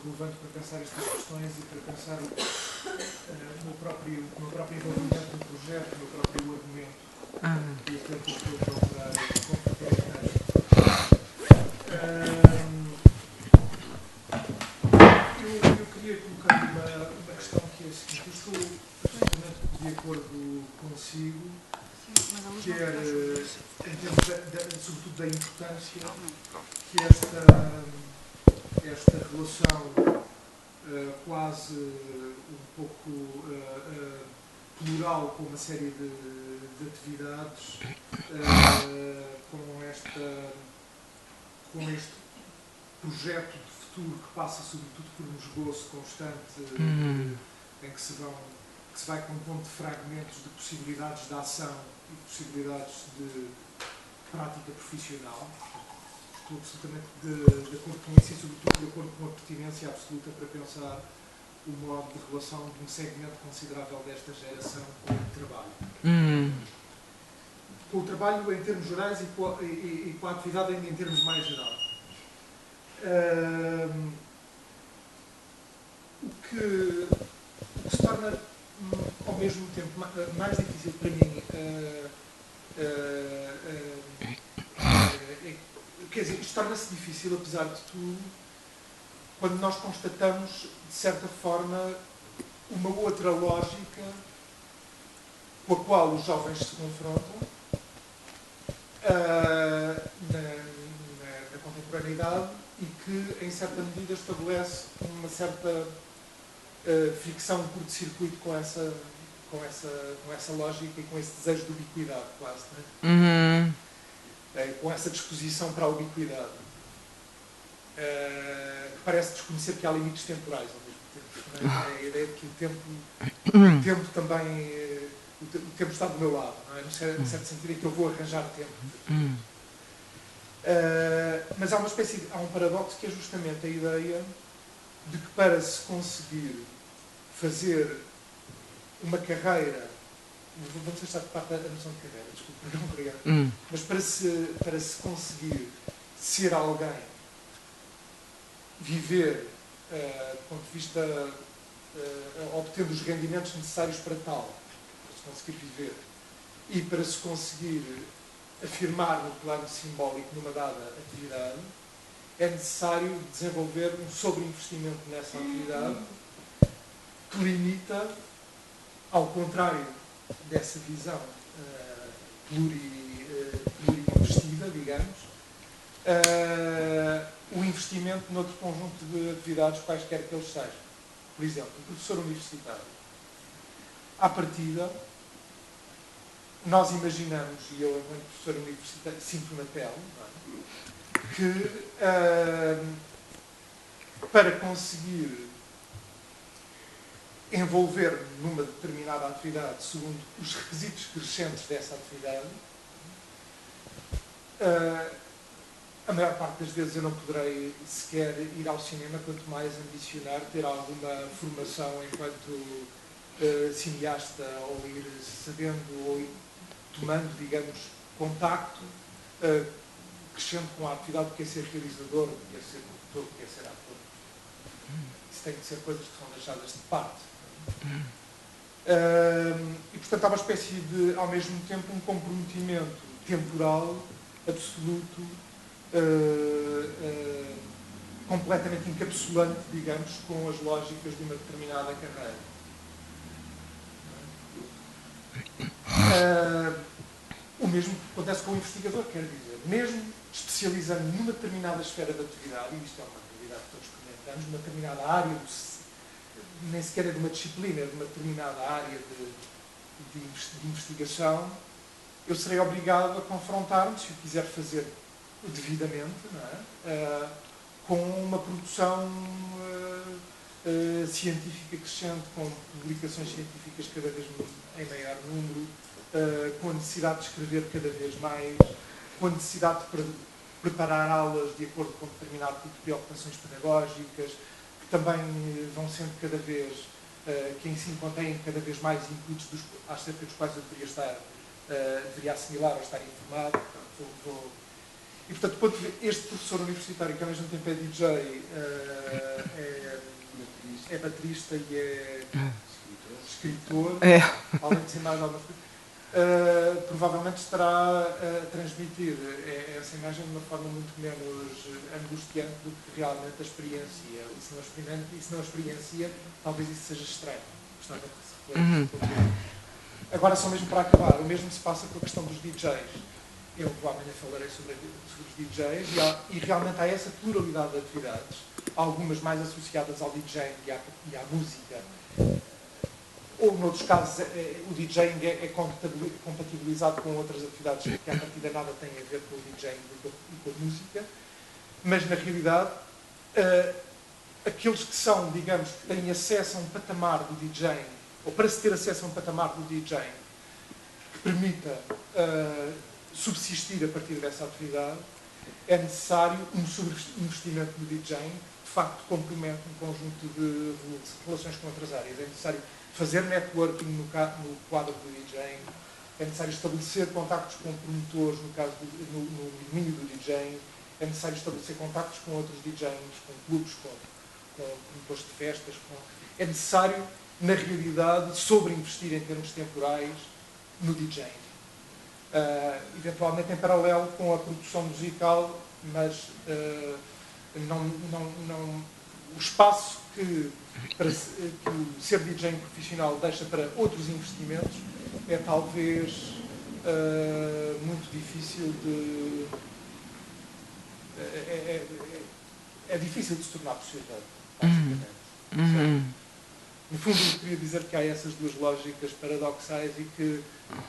relevante para pensar estas questões e para pensar o meu próprio envolvimento no projeto, o meu próprio argumento. E aquilo que eu estou a procurar compartilhar. Eu queria colocar uma questão que é a seguinte. Eu estou absolutamente de acordo consigo, quer em termos sobretudo da importância que esta relação quase um pouco plural com uma série de atividades com este projeto de futuro que passa sobretudo por um esboço constante em que se vai compondo de fragmentos de possibilidades de ação e de possibilidades de prática profissional. Estou absolutamente de acordo com isso e sobretudo de acordo com a pertinência absoluta para pensar o modo de relação de um segmento considerável desta geração com o trabalho. Com o trabalho em termos gerais e com a atividade ainda em termos mais gerais. O que se torna ao mesmo tempo mais difícil para mim quer dizer, isto torna-se difícil apesar de tudo quando nós constatamos de certa forma uma outra lógica com a qual os jovens se confrontam na contemporaneidade e que, em certa medida, estabelece uma certa fricção, um curto-circuito com essa lógica e com esse desejo de ubiquidade, quase, né? Com essa disposição para a ubiquidade. Parece desconhecer que há limites temporais ao mesmo tempo. Não é? A ideia de que o tempo também... O tempo está do meu lado, não é? No certo sentido em que eu vou arranjar tempo. Mas há um paradoxo que é justamente a ideia de que para se conseguir fazer uma carreira, vamos deixar de parte a noção de carreira, desculpa, não obrigado, mas para se conseguir ser alguém, viver, do ponto de vista, obtendo os rendimentos necessários para tal, conseguir viver e para se conseguir afirmar no plano simbólico numa dada atividade, é necessário desenvolver um sobreinvestimento nessa atividade que limita, ao contrário dessa visão plurinvestida, digamos, o investimento noutro conjunto de atividades, quaisquer que eles sejam. Por exemplo, o professor universitário, à partida, nós imaginamos, e eu, enquanto professor universitário, sinto na pele, que para conseguir envolver numa determinada atividade segundo os requisitos crescentes dessa atividade, a maior parte das vezes eu não poderei sequer ir ao cinema, quanto mais ambicionar ter alguma formação enquanto cineasta, ou ir sabendo, ou ir tomando, digamos, contacto crescendo com a atividade do que é ser realizador, do que é ser produtor, do que é ser ator. Isso tem que ser coisas que são deixadas de parte. E, portanto, há uma espécie de, ao mesmo tempo, um comprometimento temporal absoluto, completamente encapsulante, digamos, com as lógicas de uma determinada carreira. O mesmo acontece com o investigador, quer dizer, mesmo especializando numa determinada esfera de atividade, e isto é uma realidade que todos experimentamos, numa determinada área, nem sequer é de uma disciplina, é de uma determinada área de investigação, eu serei obrigado a confrontar-me, se o quiser fazer devidamente, não é? Com uma produção científica crescente, com publicações científicas cada vez em maior número, com a necessidade de escrever cada vez mais, com a necessidade de preparar aulas de acordo com determinado tipo de preocupações pedagógicas, que também vão sendo cada vez, que em si contêm cada vez mais inputs acerca dos quais eu deveria assimilar ou estar informado. E, portanto, este professor universitário, que ao mesmo tempo é DJ, é baterista e é escritor, além de ser mais alguma coisa, provavelmente estará a transmitir essa imagem de uma forma muito menos angustiante do que realmente a experiência. E se não a experiencia, talvez isso seja estranho. Gostava que se refletisse. Agora, só mesmo para acabar, o mesmo se passa com a questão dos DJs. Eu amanhã falarei sobre os DJs e realmente há essa pluralidade de atividades, algumas mais associadas ao DJing e à música, ou noutros casos o DJing é compatibilizado com outras atividades que à partida nada têm a ver com o DJing e com a música, mas na realidade aqueles que são, digamos, que têm acesso a um patamar do DJing, ou para se ter acesso a um patamar do DJing que permita subsistir a partir dessa atividade, é necessário um investimento no DJing, de facto compromete um conjunto de relações com outras áreas. É necessário fazer networking no quadro do DJing, é necessário estabelecer contactos com promotores no domínio do DJing, é necessário estabelecer contactos com outros DJs, com clubes, com promotores de festas, é necessário, na realidade, sobreinvestir em termos temporais no DJing. Eventualmente em paralelo com a produção musical, mas o espaço que o ser DJ profissional deixa para outros investimentos é talvez muito difícil é difícil de se tornar possível, basicamente. No fundo, eu queria dizer que há essas duas lógicas paradoxais e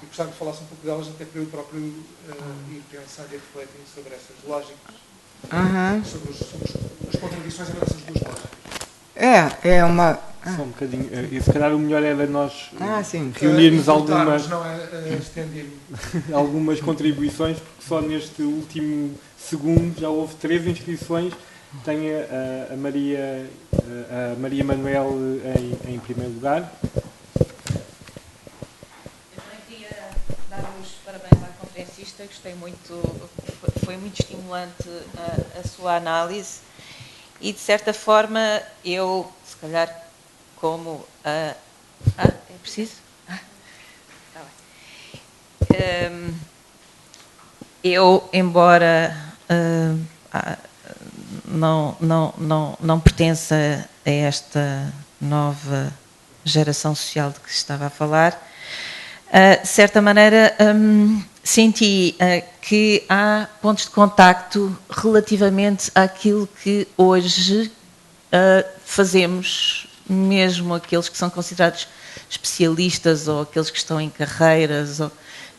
gostava de falasse um pouco delas, até para eu próprio ir pensando e refletindo sobre essas lógicas, sobre as contradições entre essas duas lógicas. É uma... Só um bocadinho. E se calhar o melhor era nós sim. reunirmos algumas, não estender-me. algumas contribuições, porque só neste último segundo já houve 3 inscrições. Tem a Maria Manuel em primeiro lugar. Eu também queria dar os parabéns à conferencista, gostei muito, foi muito estimulante a sua análise e, de certa forma, eu, se calhar, como é preciso? Tá bem. Eu, embora não pertença a esta nova geração social de que se estava a falar, de certa maneira senti que há pontos de contacto relativamente àquilo que hoje fazemos mesmo aqueles que são considerados especialistas ou aqueles que estão em carreiras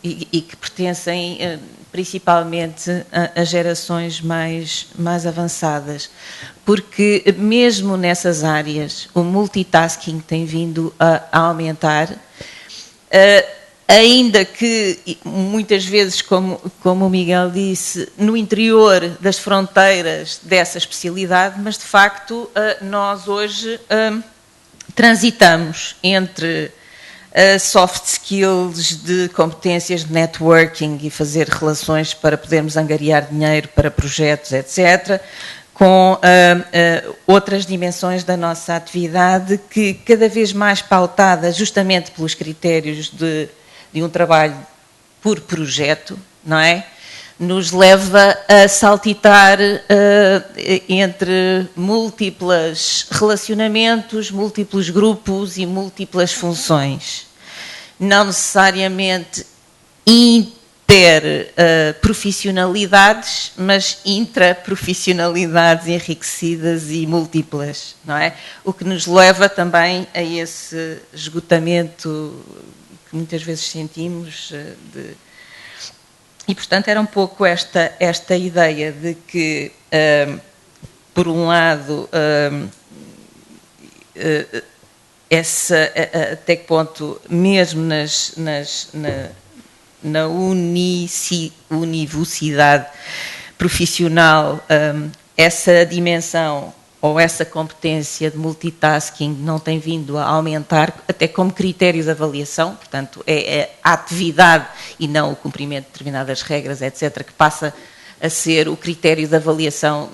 e que pertencem principalmente a gerações mais avançadas, porque mesmo nessas áreas o multitasking tem vindo a aumentar, ainda que muitas vezes, como o Miguel disse, no interior das fronteiras dessa especialidade, mas de facto nós hoje transitamos entre soft skills de competências de networking e fazer relações para podermos angariar dinheiro para projetos, etc., com outras dimensões da nossa atividade que cada vez mais pautada justamente pelos critérios de um trabalho por projeto, não é? Nos leva a saltitar entre múltiplos relacionamentos, múltiplos grupos e múltiplas funções. Não necessariamente interprofissionalidades, mas intraprofissionalidades enriquecidas e múltiplas, não é? O que nos leva também a esse esgotamento que muitas vezes sentimos E, portanto, era um pouco esta ideia de que, por um lado, até que ponto, mesmo na universidade profissional, essa dimensão ou essa competência de multitasking não tem vindo a aumentar, até como critério de avaliação, portanto, é a atividade e não o cumprimento de determinadas regras, etc., que passa a ser o critério de avaliação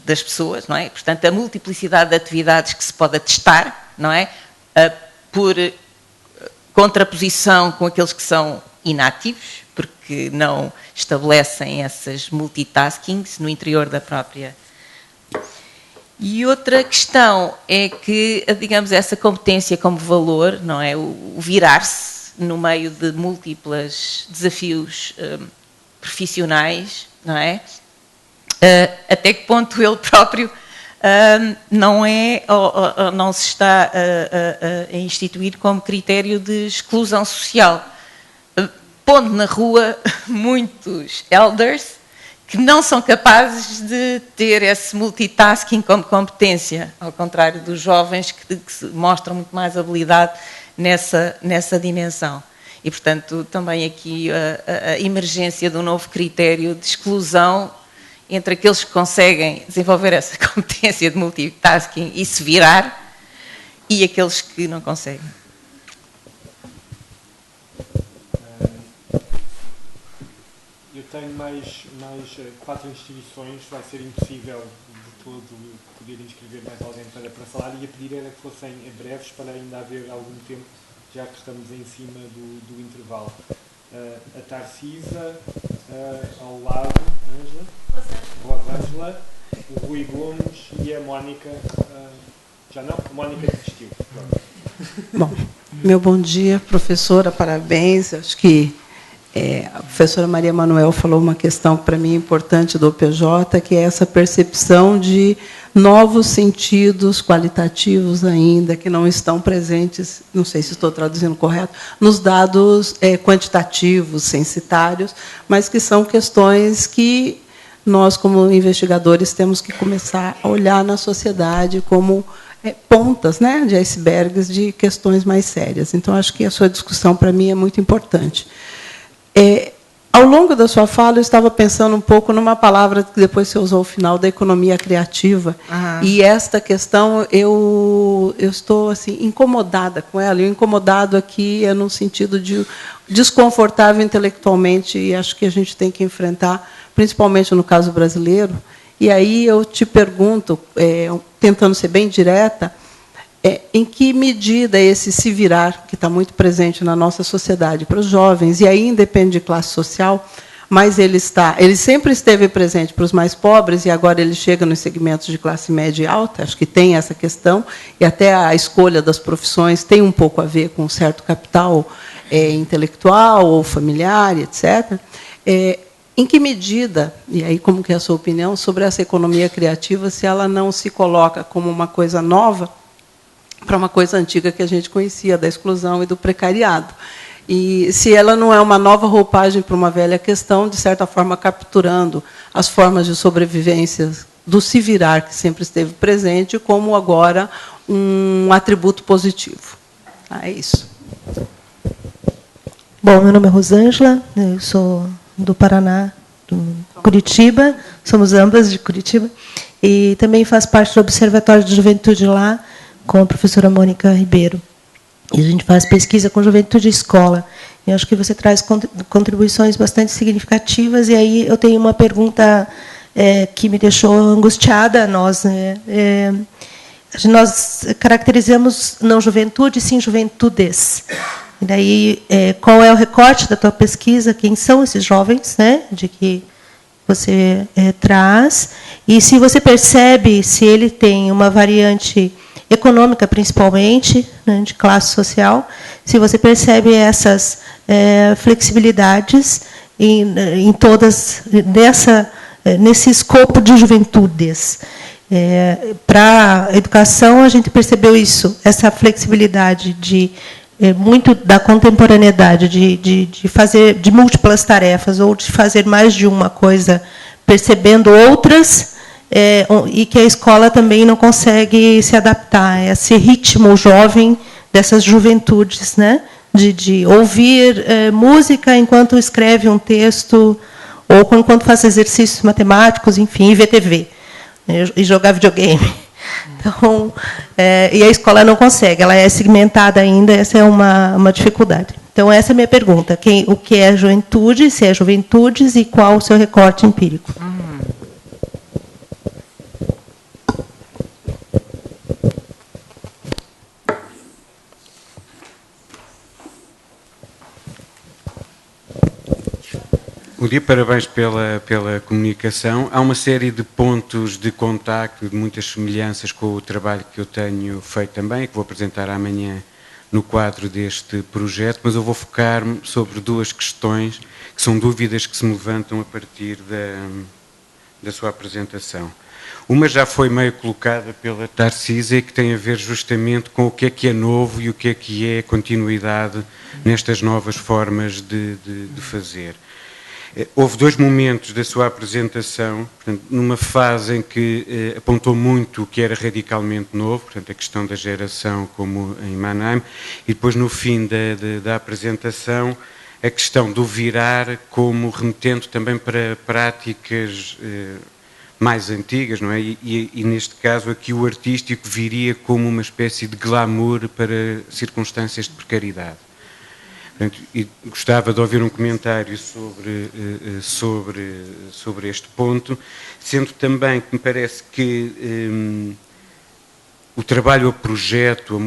das pessoas, não é? Portanto, a multiplicidade de atividades que se pode atestar, não é? Por contraposição com aqueles que são inativos, porque não estabelecem essas multitaskings no interior da própria. E outra questão é que, digamos, essa competência como valor, não é? O virar-se no meio de múltiplos desafios profissionais, não é? Até que ponto ele próprio não é, ou não se está a instituir como critério de exclusão social, pondo na rua muitos elders que não são capazes de ter esse multitasking como competência, ao contrário dos jovens que mostram muito mais habilidade nessa dimensão. E, portanto, também aqui a emergência de um novo critério de exclusão entre aqueles que conseguem desenvolver essa competência de multitasking e se virar e aqueles que não conseguem. Eu tenho mais 4 inscrições, vai ser impossível de todo poder inscrever mais alguém para falar, e a pedir era que fossem breves para ainda haver algum tempo, já que estamos em cima do intervalo. A Tarcisa, ao lado, Rosângela, o Rui Gomes e a Mónica, já não? A Mónica desistiu. Bom, meu bom dia, professora, parabéns. Acho que a professora Maria Manuel falou uma questão para mim importante do OPJ, que é essa percepção de novos sentidos qualitativos ainda, que não estão presentes, não sei se estou traduzindo correto, nos dados quantitativos, censitários, mas que são questões que nós, como investigadores, temos que começar a olhar na sociedade como pontas, né, de icebergs de questões mais sérias. Então, acho que a sua discussão, para mim, é muito importante. Ao longo da sua fala, eu estava pensando um pouco numa palavra que depois você usou ao final, da economia criativa. E esta questão, eu estou assim, incomodada com ela. E o incomodado aqui é no sentido de desconfortável intelectualmente, e acho que a gente tem que enfrentar, principalmente no caso brasileiro. E aí eu te pergunto, tentando ser bem direta, em que medida esse se virar, que está muito presente na nossa sociedade para os jovens, e aí independe de classe social, mas ele sempre esteve presente para os mais pobres, e agora ele chega nos segmentos de classe média e alta, acho que tem essa questão, e até a escolha das profissões tem um pouco a ver com um certo capital intelectual ou familiar, etc. Em que medida, e aí como que é a sua opinião, sobre essa economia criativa, se ela não se coloca como uma coisa nova, para uma coisa antiga que a gente conhecia, da exclusão e do precariado. E se ela não é uma nova roupagem para uma velha questão, de certa forma capturando as formas de sobrevivência do se virar, que sempre esteve presente, como agora um atributo positivo. É isso. Bom, meu nome é Rosângela, eu sou do Paraná, do Curitiba, somos ambas de Curitiba, e também faço parte do Observatório de Juventude lá, com a professora Mônica Ribeiro. E a gente faz pesquisa com juventude e escola. E acho que você traz contribuições bastante significativas, e aí eu tenho uma pergunta que me deixou angustiada. Nós caracterizamos não juventude, sim juventudes. E daí, qual é o recorte da tua pesquisa? Quem são esses jovens, né, de que você traz? E se você percebe se ele tem uma variante econômica, principalmente, né, de classe social, se você percebe essas flexibilidades em todas nesse escopo de juventudes. Para a educação, a gente percebeu isso, essa flexibilidade de muito da contemporaneidade, de fazer de múltiplas tarefas ou de fazer mais de uma coisa, percebendo outras, e que a escola também não consegue se adaptar a esse ritmo jovem dessas juventudes, né? De ouvir música enquanto escreve um texto, ou enquanto faz exercícios matemáticos, enfim, e ver TV, e jogar videogame. Então, e a escola não consegue, ela é segmentada ainda, essa é uma dificuldade. Então, essa é a minha pergunta. O que é juventude, se é juventudes, e qual o seu recorte empírico? Bom dia, parabéns pela comunicação. Há uma série de pontos de contacto, de muitas semelhanças com o trabalho que eu tenho feito também, que vou apresentar amanhã no quadro deste projeto, mas eu vou focar-me sobre duas questões, que são dúvidas que se me levantam a partir da sua apresentação. Uma já foi meio colocada pela Tarcísia, que tem a ver justamente com o que é novo e o que é continuidade nestas novas formas de fazer. Houve dois momentos da sua apresentação, portanto, numa fase em que apontou muito o que era radicalmente novo, portanto, a questão da geração, como em Mannheim, e depois, no fim da apresentação, a questão do virar como remetendo também para práticas mais antigas, não é? E neste caso aqui o artístico viria como uma espécie de glamour para circunstâncias de precariedade. E gostava de ouvir um comentário sobre este ponto, sendo também que me parece que o trabalho a projeto,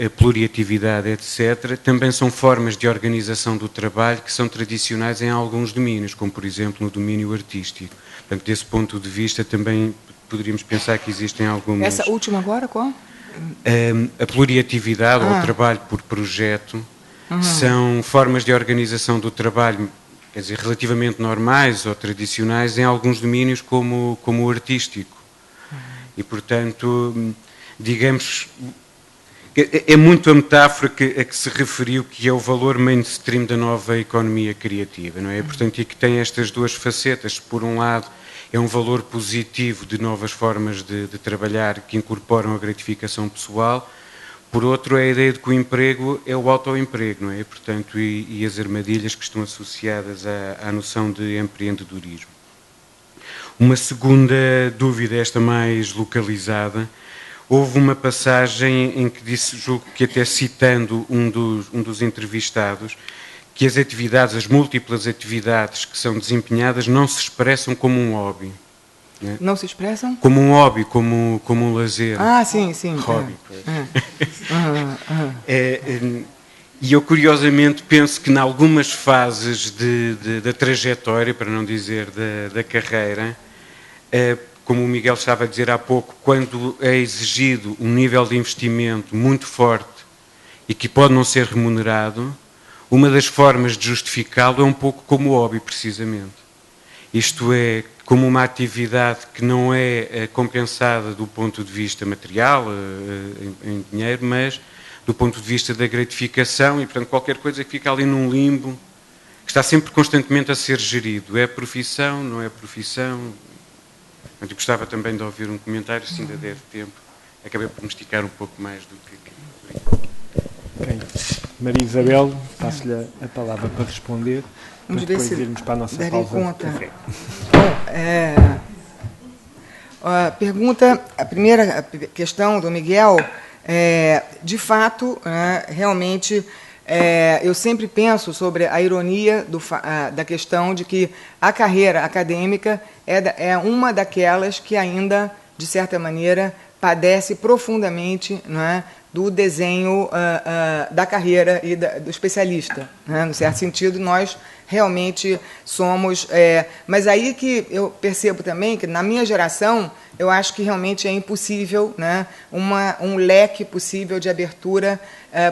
a pluriatividade, etc., também são formas de organização do trabalho que são tradicionais em alguns domínios, como, por exemplo, no domínio artístico. Portanto, desse ponto de vista, também poderíamos pensar que existem algumas... Essa última agora, qual? A pluriatividade, ou o trabalho por projeto, são formas de organização do trabalho, quer dizer, relativamente normais ou tradicionais em alguns domínios como o artístico. E, portanto, digamos, é muito a metáfora a que se referiu, que é o valor mainstream da nova economia criativa, não é? Portanto, e que tem estas duas facetas. Por um lado, é um valor positivo de novas formas de trabalhar que incorporam a gratificação pessoal. Por outro, é a ideia de que o emprego é o autoemprego, não é? Portanto, e as armadilhas que estão associadas à noção de empreendedorismo. Uma segunda dúvida, esta mais localizada, houve uma passagem em que disse, julgo que até citando um dos entrevistados, que as atividades, as múltiplas atividades que são desempenhadas não se expressam como um hobby. Né? Não se expressam? Como um hobby, como um lazer. Ah, sim, sim. Hobby. E eu, curiosamente, penso que em algumas fases da trajetória, para não dizer da carreira, como o Miguel estava a dizer há pouco, quando é exigido um nível de investimento muito forte e que pode não ser remunerado, uma das formas de justificá-lo é um pouco como o hobby, precisamente. isto é, como uma atividade que não é compensada do ponto de vista material, em dinheiro, mas do ponto de vista da gratificação, e, portanto, qualquer coisa que fica ali num limbo, que está sempre constantemente a ser gerido. É profissão, não é profissão? Portanto, eu gostava também de ouvir um comentário, se ainda der tempo. Acabei por me esticar um pouco mais do que... Okay. Maria Isabel, passo-lhe a palavra para responder, para depois irmos para a nossa pausa de café. Bom, a primeira questão do Miguel, de fato, realmente, eu sempre penso sobre a ironia da questão de que a carreira acadêmica é uma daquelas que ainda, de certa maneira, padece profundamente, não é, do desenho da carreira e do especialista. Né? No certo sentido, nós realmente somos... mas aí que eu percebo também que, na minha geração, eu acho que realmente é impossível, né, um leque possível de abertura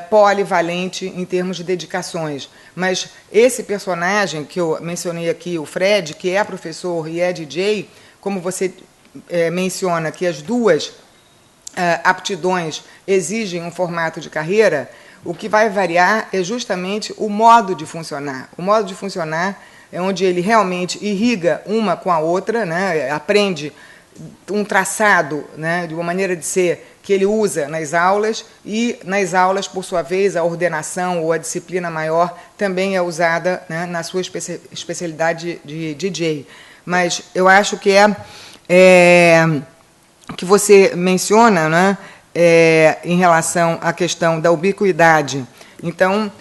polivalente em termos de dedicações. Mas esse personagem que eu mencionei aqui, o Fred, que é professor e é DJ, como você menciona que as duas aptidões exigem um formato de carreira, o que vai variar é justamente o modo de funcionar. O modo de funcionar é onde ele realmente irriga uma com a outra, né, aprende um traçado, né, de uma maneira de ser que ele usa nas aulas, e nas aulas, por sua vez, a ordenação ou a disciplina maior também é usada, né, na sua especialidade de DJ. Mas eu acho que que você menciona, né, em relação à questão da ubiquidade. Então,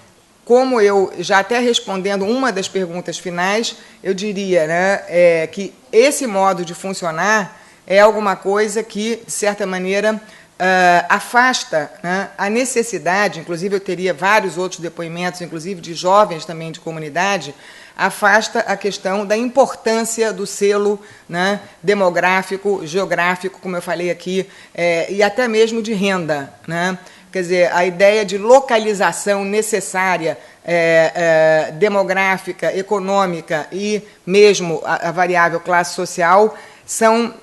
como eu, já até respondendo uma das perguntas finais, eu diria, né, que esse modo de funcionar é alguma coisa que, de certa maneira, afasta, né, a necessidade, inclusive eu teria vários outros depoimentos, inclusive de jovens também de comunidade, afasta a questão da importância do selo, né, demográfico, geográfico, como eu falei aqui, e até mesmo de renda. Né? Quer dizer, a ideia de localização necessária, demográfica, econômica e mesmo a variável classe social são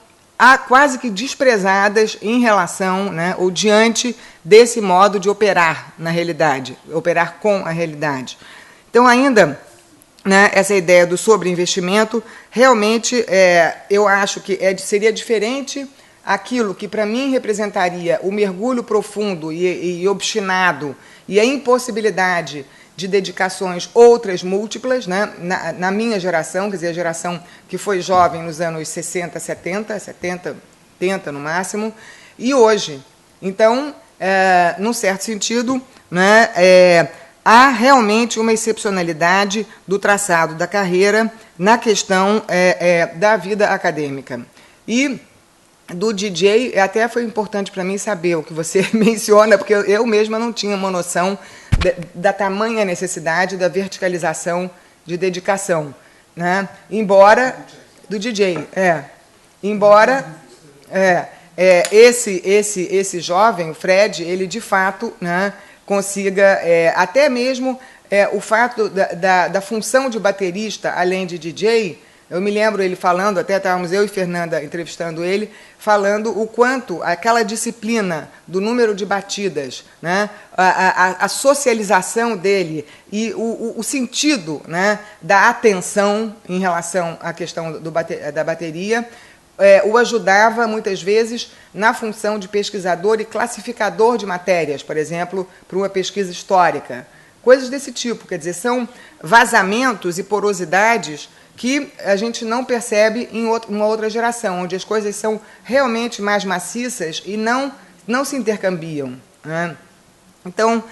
quase que desprezadas em relação, né, ou diante desse modo de operar na realidade, operar com a realidade. Então, ainda... né, essa ideia do sobreinvestimento, realmente eu acho que seria diferente aquilo que para mim representaria o mergulho profundo e obstinado e a impossibilidade de dedicações outras múltiplas, né, na minha geração, quer dizer, a geração que foi jovem nos anos 60, 70, 80 no máximo, e hoje. Então, num certo sentido, né, há realmente uma excepcionalidade do traçado da carreira na questão da vida acadêmica. E do DJ, até foi importante para mim saber o que você menciona, porque eu mesma não tinha uma noção da tamanha necessidade da verticalização de dedicação. Né? Embora... Do DJ, Embora... esse jovem, o Fred, ele de fato... né, consiga, até mesmo o fato da função de baterista, além de DJ, eu me lembro ele falando, até estávamos eu e Fernanda entrevistando ele, falando o quanto aquela disciplina do número de batidas, né, a socialização dele e o sentido, né, da atenção em relação à questão da bateria, o ajudava, muitas vezes, na função de pesquisador e classificador de matérias, por exemplo, para uma pesquisa histórica. Coisas desse tipo, quer dizer, são vazamentos e porosidades que a gente não percebe em uma outra geração, onde as coisas são realmente mais maciças e não se intercambiam. Né? Então,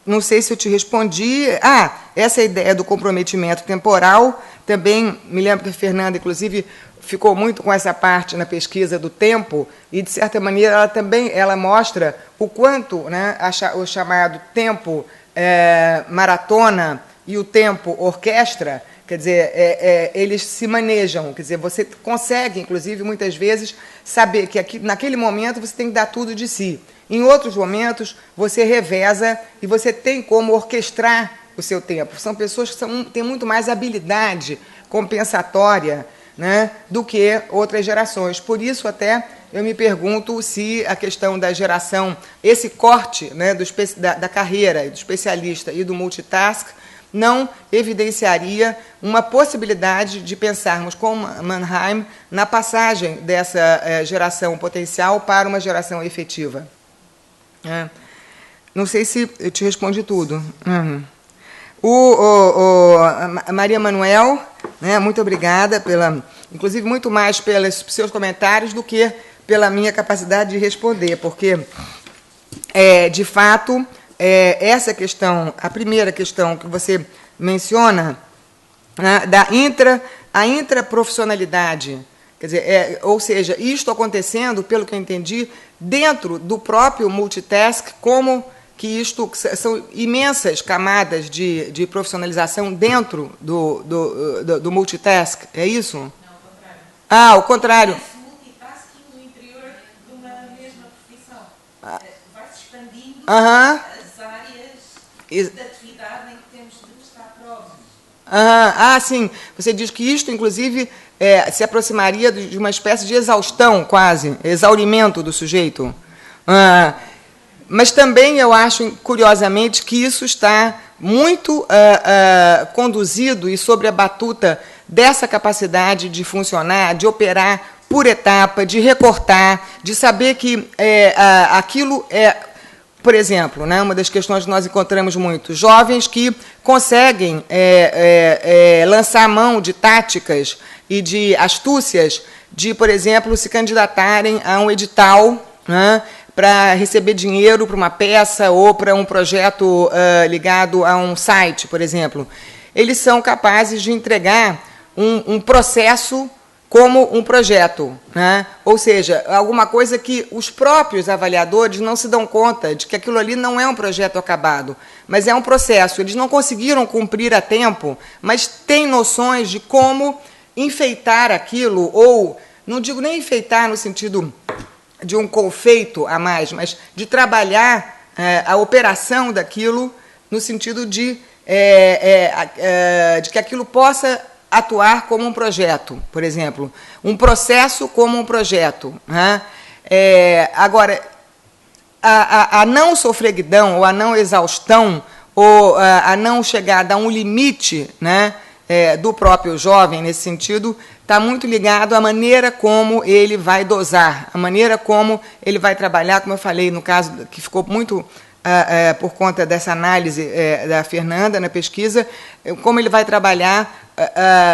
não sei se eu te respondi. Essa ideia do comprometimento temporal, também me lembro que a Fernanda, inclusive, ficou muito com essa parte na pesquisa do tempo, e, de certa maneira, ela mostra o quanto, né, o chamado tempo maratona e o tempo orquestra, quer dizer, eles se manejam, quer dizer, você consegue, inclusive, muitas vezes, saber que naquele momento você tem que dar tudo de si. Em outros momentos, você reveza e você tem como orquestrar o seu tempo. São pessoas que têm muito mais habilidade compensatória, né, do que outras gerações. Por isso, até, eu me pergunto se a questão da geração, esse corte, né, da carreira do especialista e do multitask, não evidenciaria uma possibilidade de pensarmos, como Mannheim, na passagem dessa geração potencial para uma geração efetiva. Não sei se eu te respondi tudo. Maria Manuel, né, muito obrigada, inclusive muito mais pelos seus comentários do que pela minha capacidade de responder, porque, de fato, essa questão, a primeira questão que você menciona, né, a intraprofissionalidade, quer dizer, ou seja, isto acontecendo, pelo que eu entendi, dentro do próprio multitask, como que isto são imensas camadas de profissionalização dentro do multitask, é isso? Não, o contrário. Multitasking no interior de uma mesma profissão. Vai-se expandindo as áreas de atividade em que temos de prestar provas. Sim. Você diz que isto, inclusive, se aproximaria de uma espécie de exaustão, quase, exaurimento do sujeito. Mas também eu acho, curiosamente, que isso está muito conduzido e sobre a batuta dessa capacidade de funcionar, de operar por etapa, de recortar, de saber que aquilo é, por exemplo, né, uma das questões que nós encontramos muito, jovens que conseguem lançar mão de táticas e de astúcias de, por exemplo, se candidatarem a um edital, né, para receber dinheiro para uma peça ou para um projeto ligado a um site, por exemplo. Eles são capazes de entregar um processo como um projeto, né? Ou seja, alguma coisa que os próprios avaliadores não se dão conta de que aquilo ali não é um projeto acabado, mas é um processo. Eles não conseguiram cumprir a tempo, mas têm noções de como enfeitar aquilo, ou, não digo nem enfeitar no sentido de um confeito a mais, mas de trabalhar a operação daquilo no sentido de que aquilo possa atuar como um projeto, por exemplo, um processo como um projeto. Né? Agora, a não sofreguidão, ou a não exaustão, ou a não chegada a um limite, né, do próprio jovem, nesse sentido, está muito ligado à maneira como ele vai dosar, a maneira como ele vai trabalhar, como eu falei, no caso que ficou muito por conta dessa análise da Fernanda na pesquisa, como ele vai trabalhar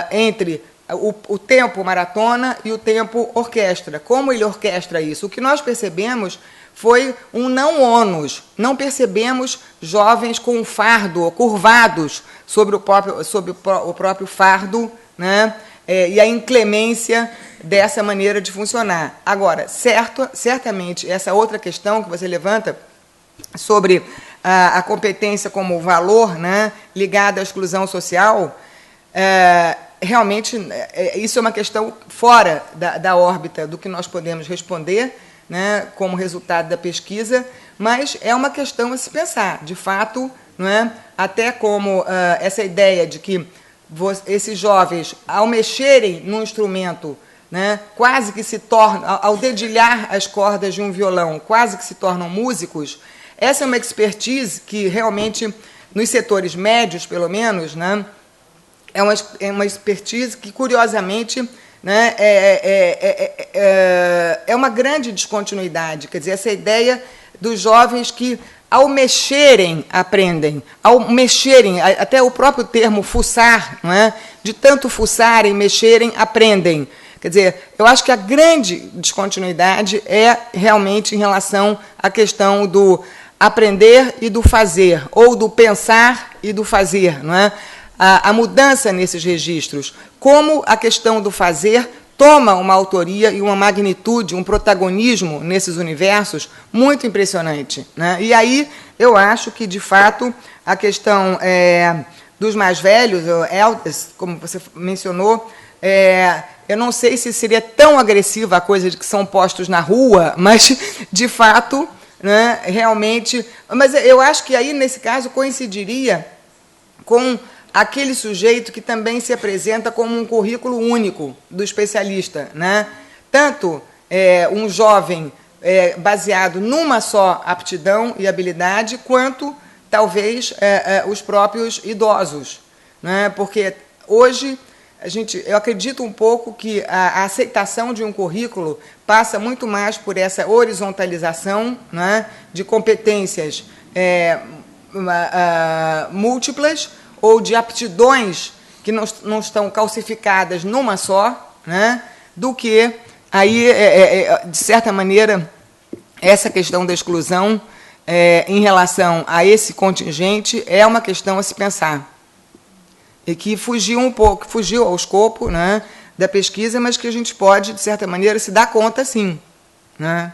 entre o tempo maratona e o tempo orquestra. Como ele orquestra isso? O que nós percebemos foi um não ônus. Não percebemos jovens com um fardo, curvados sobre o próprio fardo, né? E a inclemência dessa maneira de funcionar. Agora, certamente, essa outra questão que você levanta sobre a competência como valor, né, ligada à exclusão social, realmente isso é uma questão fora da órbita do que nós podemos responder, né, como resultado da pesquisa, mas é uma questão a se pensar, de fato, não é? Até como essa ideia de que esses jovens, ao mexerem num instrumento, né, quase que se tornam, ao dedilhar as cordas de um violão, quase que se tornam músicos. Essa é uma expertise que realmente, nos setores médios, pelo menos, né, é uma expertise que, curiosamente, né, é uma grande descontinuidade. Quer dizer, essa ideia dos jovens que, ao mexerem, aprendem. Ao mexerem, até o próprio termo fuçar, não é? De tanto fuçarem, mexerem, aprendem. Quer dizer, eu acho que a grande descontinuidade é realmente em relação à questão do aprender e do fazer, ou do pensar e do fazer, não é? A mudança nesses registros, como a questão do fazer toma uma autoria e uma magnitude, um protagonismo nesses universos muito impressionante, né? E aí eu acho que, de fato, a questão dos mais velhos, elders, como você mencionou, eu não sei se seria tão agressiva a coisa de que são postos na rua, mas, de fato, né, realmente... Mas eu acho que aí, nesse caso, coincidiria com aquele sujeito que também se apresenta como um currículo único do especialista, né? Tanto um jovem baseado numa só aptidão e habilidade, quanto, talvez, os próprios idosos, né? Porque hoje eu acredito um pouco que a aceitação de um currículo passa muito mais por essa horizontalização, né, de competências múltiplas ou de aptidões que não estão calcificadas numa só, né, do que, aí, de certa maneira, essa questão da exclusão em relação a esse contingente é uma questão a se pensar. E que fugiu um pouco, fugiu ao escopo, né, da pesquisa, mas que a gente pode, de certa maneira, se dar conta, sim, né?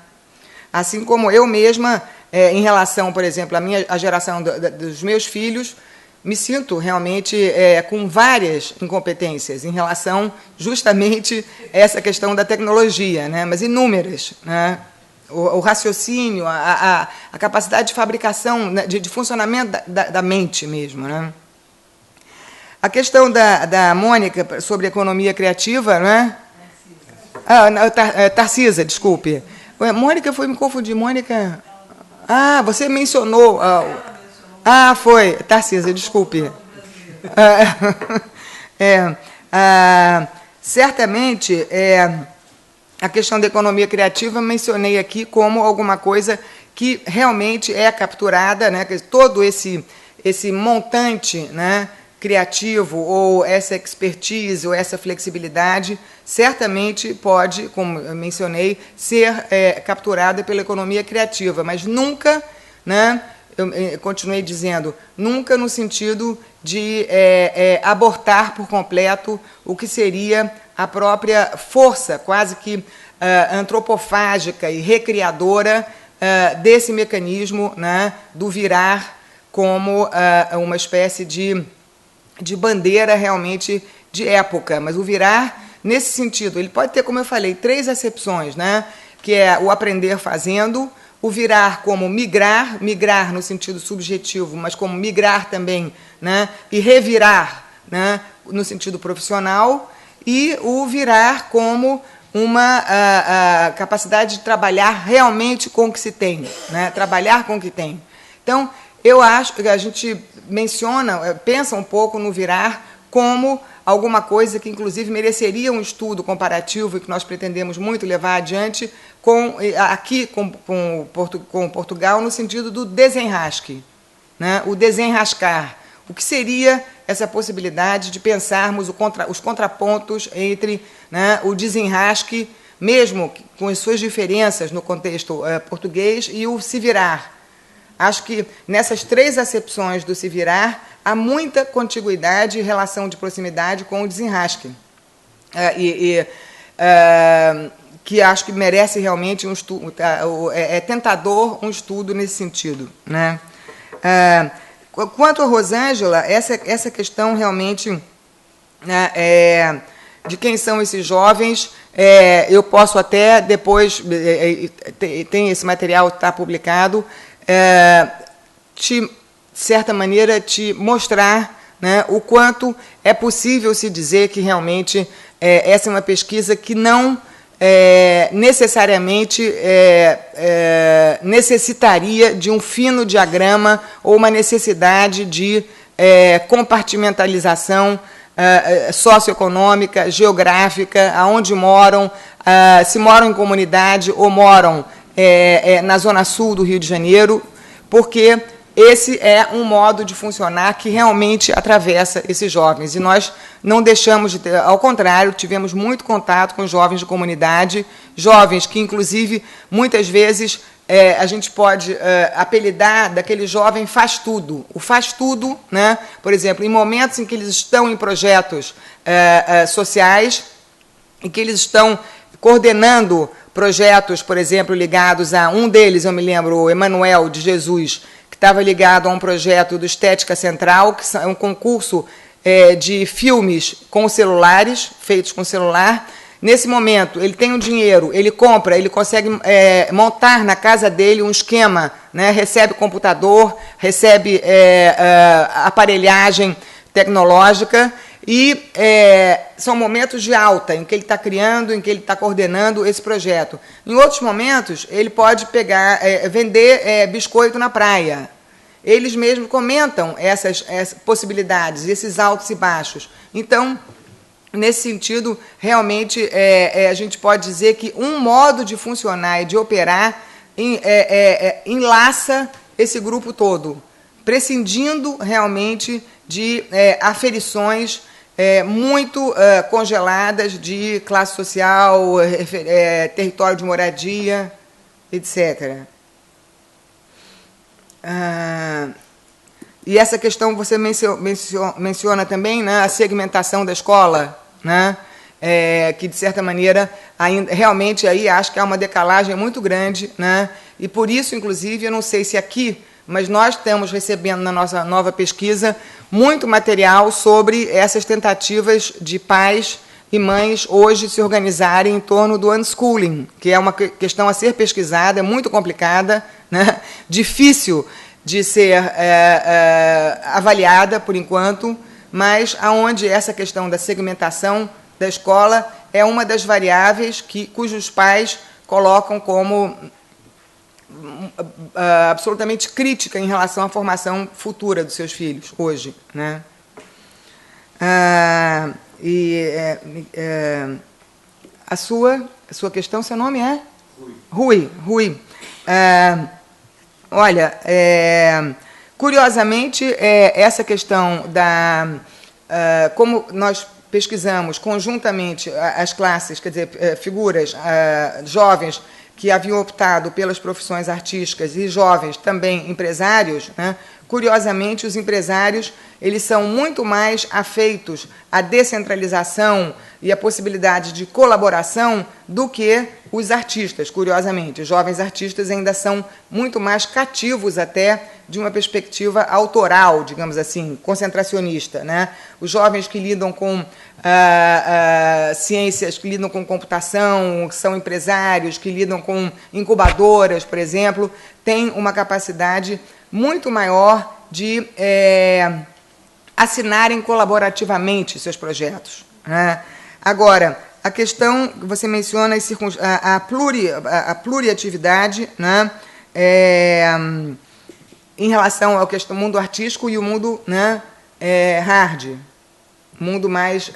Assim como eu mesma, em relação, por exemplo, à geração dos meus filhos, me sinto realmente com várias incompetências em relação justamente a essa questão da tecnologia, né, mas inúmeras, né? O raciocínio, a capacidade de fabricação, né, de funcionamento da mente mesmo, né? A questão da Mônica sobre economia criativa, né? Tarcisa, desculpe. Mônica, me confundi. Mônica. Você mencionou. Foi. Tarcisa, desculpe. Certamente, a questão da economia criativa mencionei aqui como alguma coisa que realmente é capturada, né? Todo esse montante, né, criativo, ou essa expertise, ou essa flexibilidade, certamente pode, como eu mencionei, ser capturada pela economia criativa, mas nunca, né, eu continuei dizendo, nunca no sentido de abortar por completo o que seria a própria força, quase que antropofágica e recriadora desse mecanismo, né, do virar como uma espécie de bandeira realmente de época, mas o virar, nesse sentido, ele pode ter, como eu falei, 3 acepções, né? Que é o aprender fazendo, o virar como migrar no sentido subjetivo, mas como migrar também, né? E revirar, né, no sentido profissional, e o virar como uma capacidade de trabalhar realmente com o que se tem, né? Trabalhar com o que tem. Então, eu acho que a gente pensa um pouco no virar como alguma coisa que, inclusive, mereceria um estudo comparativo e que nós pretendemos muito levar adiante aqui com Portugal, no sentido do desenrasque, né? O desenrascar. O que seria essa possibilidade de pensarmos os contrapontos entre, né, o desenrasque, mesmo com as suas diferenças no contexto português, e o se virar. Acho que nessas 3 acepções do se virar há muita contiguidade e relação de proximidade com o desenrasque. Que acho que merece realmente um estudo, é tentador um estudo nesse sentido, né? Quanto a Rosângela, essa questão realmente, né, de quem são esses jovens, eu posso até depois, tem esse material que está publicado, de certa maneira, te mostrar, né, o quanto é possível se dizer que realmente essa é uma pesquisa que não necessariamente necessitaria de um fino diagrama ou uma necessidade de compartimentalização socioeconômica, geográfica, aonde moram, se moram em comunidade ou moram na zona sul do Rio de Janeiro, porque esse é um modo de funcionar que realmente atravessa esses jovens. E nós não deixamos de ter, ao contrário, tivemos muito contato com jovens de comunidade, jovens que, inclusive, muitas vezes, a gente pode apelidar daquele jovem faz tudo. O faz tudo, né? Por exemplo, em momentos em que eles estão em projetos sociais, em que eles estão coordenando projetos, por exemplo, ligados a um deles, eu me lembro, o Emanuel de Jesus, que estava ligado a um projeto do Estética Central, que é um concurso de filmes com celulares, feitos com celular, Nesse momento, ele tem um dinheiro, ele compra, ele consegue montar na casa dele um esquema, né? Recebe computador, recebe aparelhagem tecnológica, e são momentos de alta, em que ele está criando, em que ele está coordenando esse projeto. Em outros momentos, ele pode pegar, vender biscoito na praia. Eles mesmos comentam essas possibilidades, esses altos e baixos. Então, nesse sentido, realmente, a gente pode dizer que um modo de funcionar e de operar enlaça esse grupo todo, prescindindo realmente de aferições muito congeladas de classe social, território de moradia, etc. E essa questão você menciona também, né, a segmentação da escola, né, que, de certa maneira, ainda, realmente aí acho que há uma decalagem muito grande, né, e por isso, inclusive, eu não sei se aqui, mas nós estamos recebendo na nossa nova pesquisa muito material sobre essas tentativas de pais e mães hoje se organizarem em torno do unschooling, que é uma questão a ser pesquisada, é muito complicada, né? Difícil de ser avaliada por enquanto, mas aonde essa questão da segmentação da escola é uma das variáveis cujos pais colocam como absolutamente crítica em relação à formação futura dos seus filhos hoje, né? A sua questão, seu nome é? Rui. Olha, curiosamente, essa questão da... como nós pesquisamos conjuntamente as classes, quer dizer, figuras jovens que haviam optado pelas profissões artísticas e jovens também empresários, né? Curiosamente, os empresários eles são muito mais afeitos à descentralização e à possibilidade de colaboração do que os artistas, curiosamente. Os jovens artistas ainda são muito mais cativos até de uma perspectiva autoral, digamos assim, concentracionista, né? Os jovens que lidam com ciências, que lidam com computação, que são empresários, que lidam com incubadoras, por exemplo, têm uma capacidade muito maior de assinarem colaborativamente seus projetos, né? Agora, a questão que você menciona, a pluriatividade, né? Em relação ao mundo artístico e o mundo, né, hard, mundo mais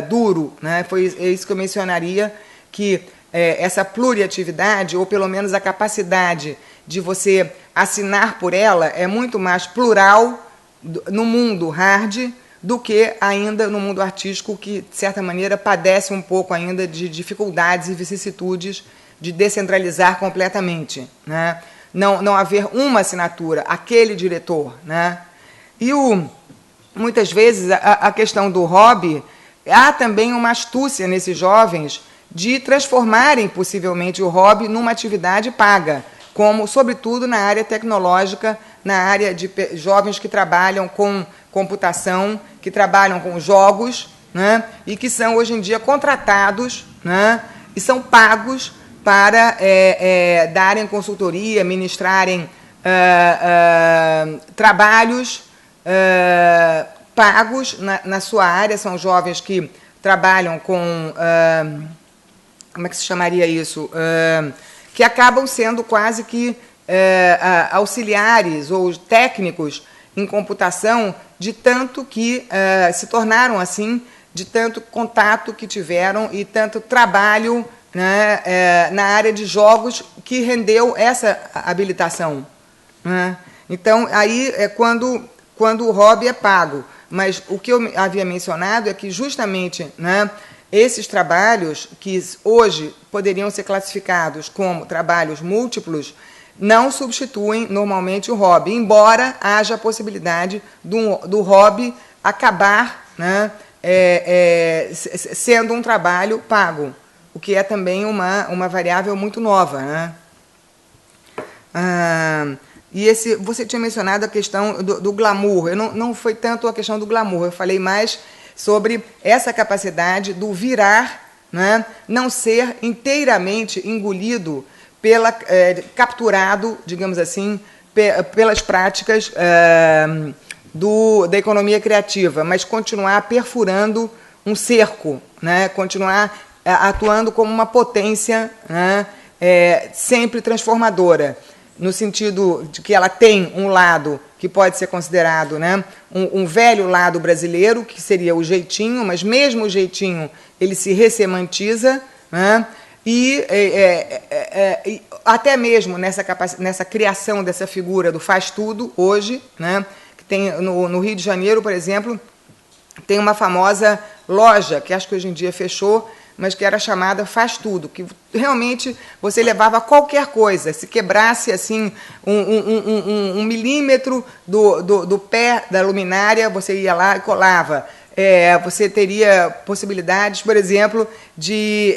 duro, né? Foi isso que eu mencionaria, que essa pluriatividade, ou pelo menos a capacidade de você assinar por ela, é muito mais plural no mundo hard do que ainda no mundo artístico, que, de certa maneira, padece um pouco ainda de dificuldades e vicissitudes de descentralizar completamente, né? Não haver uma assinatura, aquele diretor, né? E muitas vezes a questão do hobby, há também uma astúcia nesses jovens de transformarem possivelmente o hobby numa atividade paga, como, sobretudo, na área tecnológica, na área de jovens que trabalham com computação, que trabalham com jogos, né, e que são, hoje em dia, contratados, né, e são pagos para darem consultoria, ministrarem trabalhos pagos na sua área. São jovens que trabalham com... como é que se chamaria isso? Que acabam sendo quase que auxiliares ou técnicos em computação, de tanto que se tornaram assim, de tanto contato que tiveram e tanto trabalho, né, na área de jogos, que rendeu essa habilitação, né? Então, aí é quando o hobby é pago. Mas o que eu havia mencionado é que, justamente, né, esses trabalhos, que hoje poderiam ser classificados como trabalhos múltiplos, não substituem normalmente o hobby, embora haja a possibilidade do hobby acabar, né, sendo um trabalho pago, o que é também uma variável muito nova, né? E você tinha mencionado a questão do glamour. Eu não foi tanto a questão do glamour, eu falei mais sobre essa capacidade do virar né, não ser inteiramente engolido, capturado, digamos assim, pelas práticas da economia criativa, mas continuar perfurando um cerco, né, continuar atuando como uma potência, né, sempre transformadora, no sentido de que ela tem um lado que pode ser considerado, né, um velho lado brasileiro, que seria o jeitinho, mas mesmo o jeitinho ele se ressemantiza, né, e até mesmo nessa criação dessa figura do faz tudo hoje, né, que tem no Rio de Janeiro, por exemplo, tem uma famosa loja que acho que hoje em dia fechou, mas que era chamada Faz Tudo, que realmente você levava qualquer coisa, se quebrasse assim um milímetro do pé da luminária, você ia lá e colava. Você teria possibilidades, por exemplo, de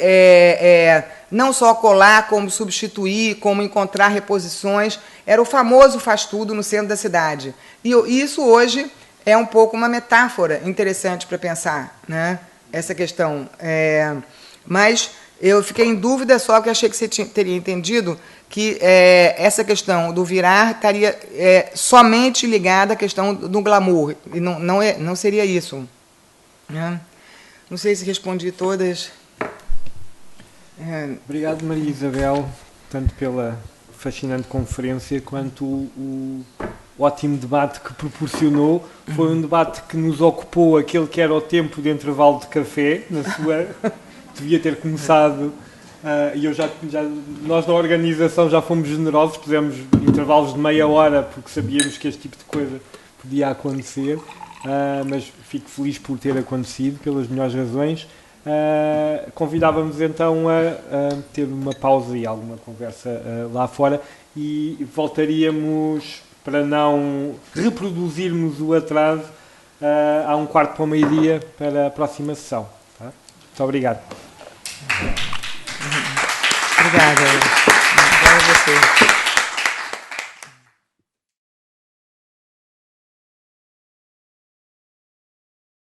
não só colar, como substituir, como encontrar reposições. Era o famoso Faz Tudo no centro da cidade. E isso hoje é um pouco uma metáfora interessante para pensar, né? Essa questão. Mas eu fiquei em dúvida só, que achei que você teria entendido que essa questão do virar estaria somente ligada à questão do glamour, e não seria isso. Né? Não sei se respondi todas. Obrigado, Maria Isabel, tanto pela fascinante conferência quanto o ótimo debate que proporcionou. Foi um debate que nos ocupou aquele que era o tempo de intervalo de café, devia ter começado, e nós na organização já fomos generosos, pusemos intervalos de meia hora, porque sabíamos que este tipo de coisa podia acontecer, mas fico feliz por ter acontecido, pelas melhores razões. Convidávamos então a ter uma pausa e alguma conversa lá fora, e voltaríamos, para não reproduzirmos o atraso, há 1/4 para a próxima sessão. Tá? Muito obrigado. Obrigada. Obrigada a você.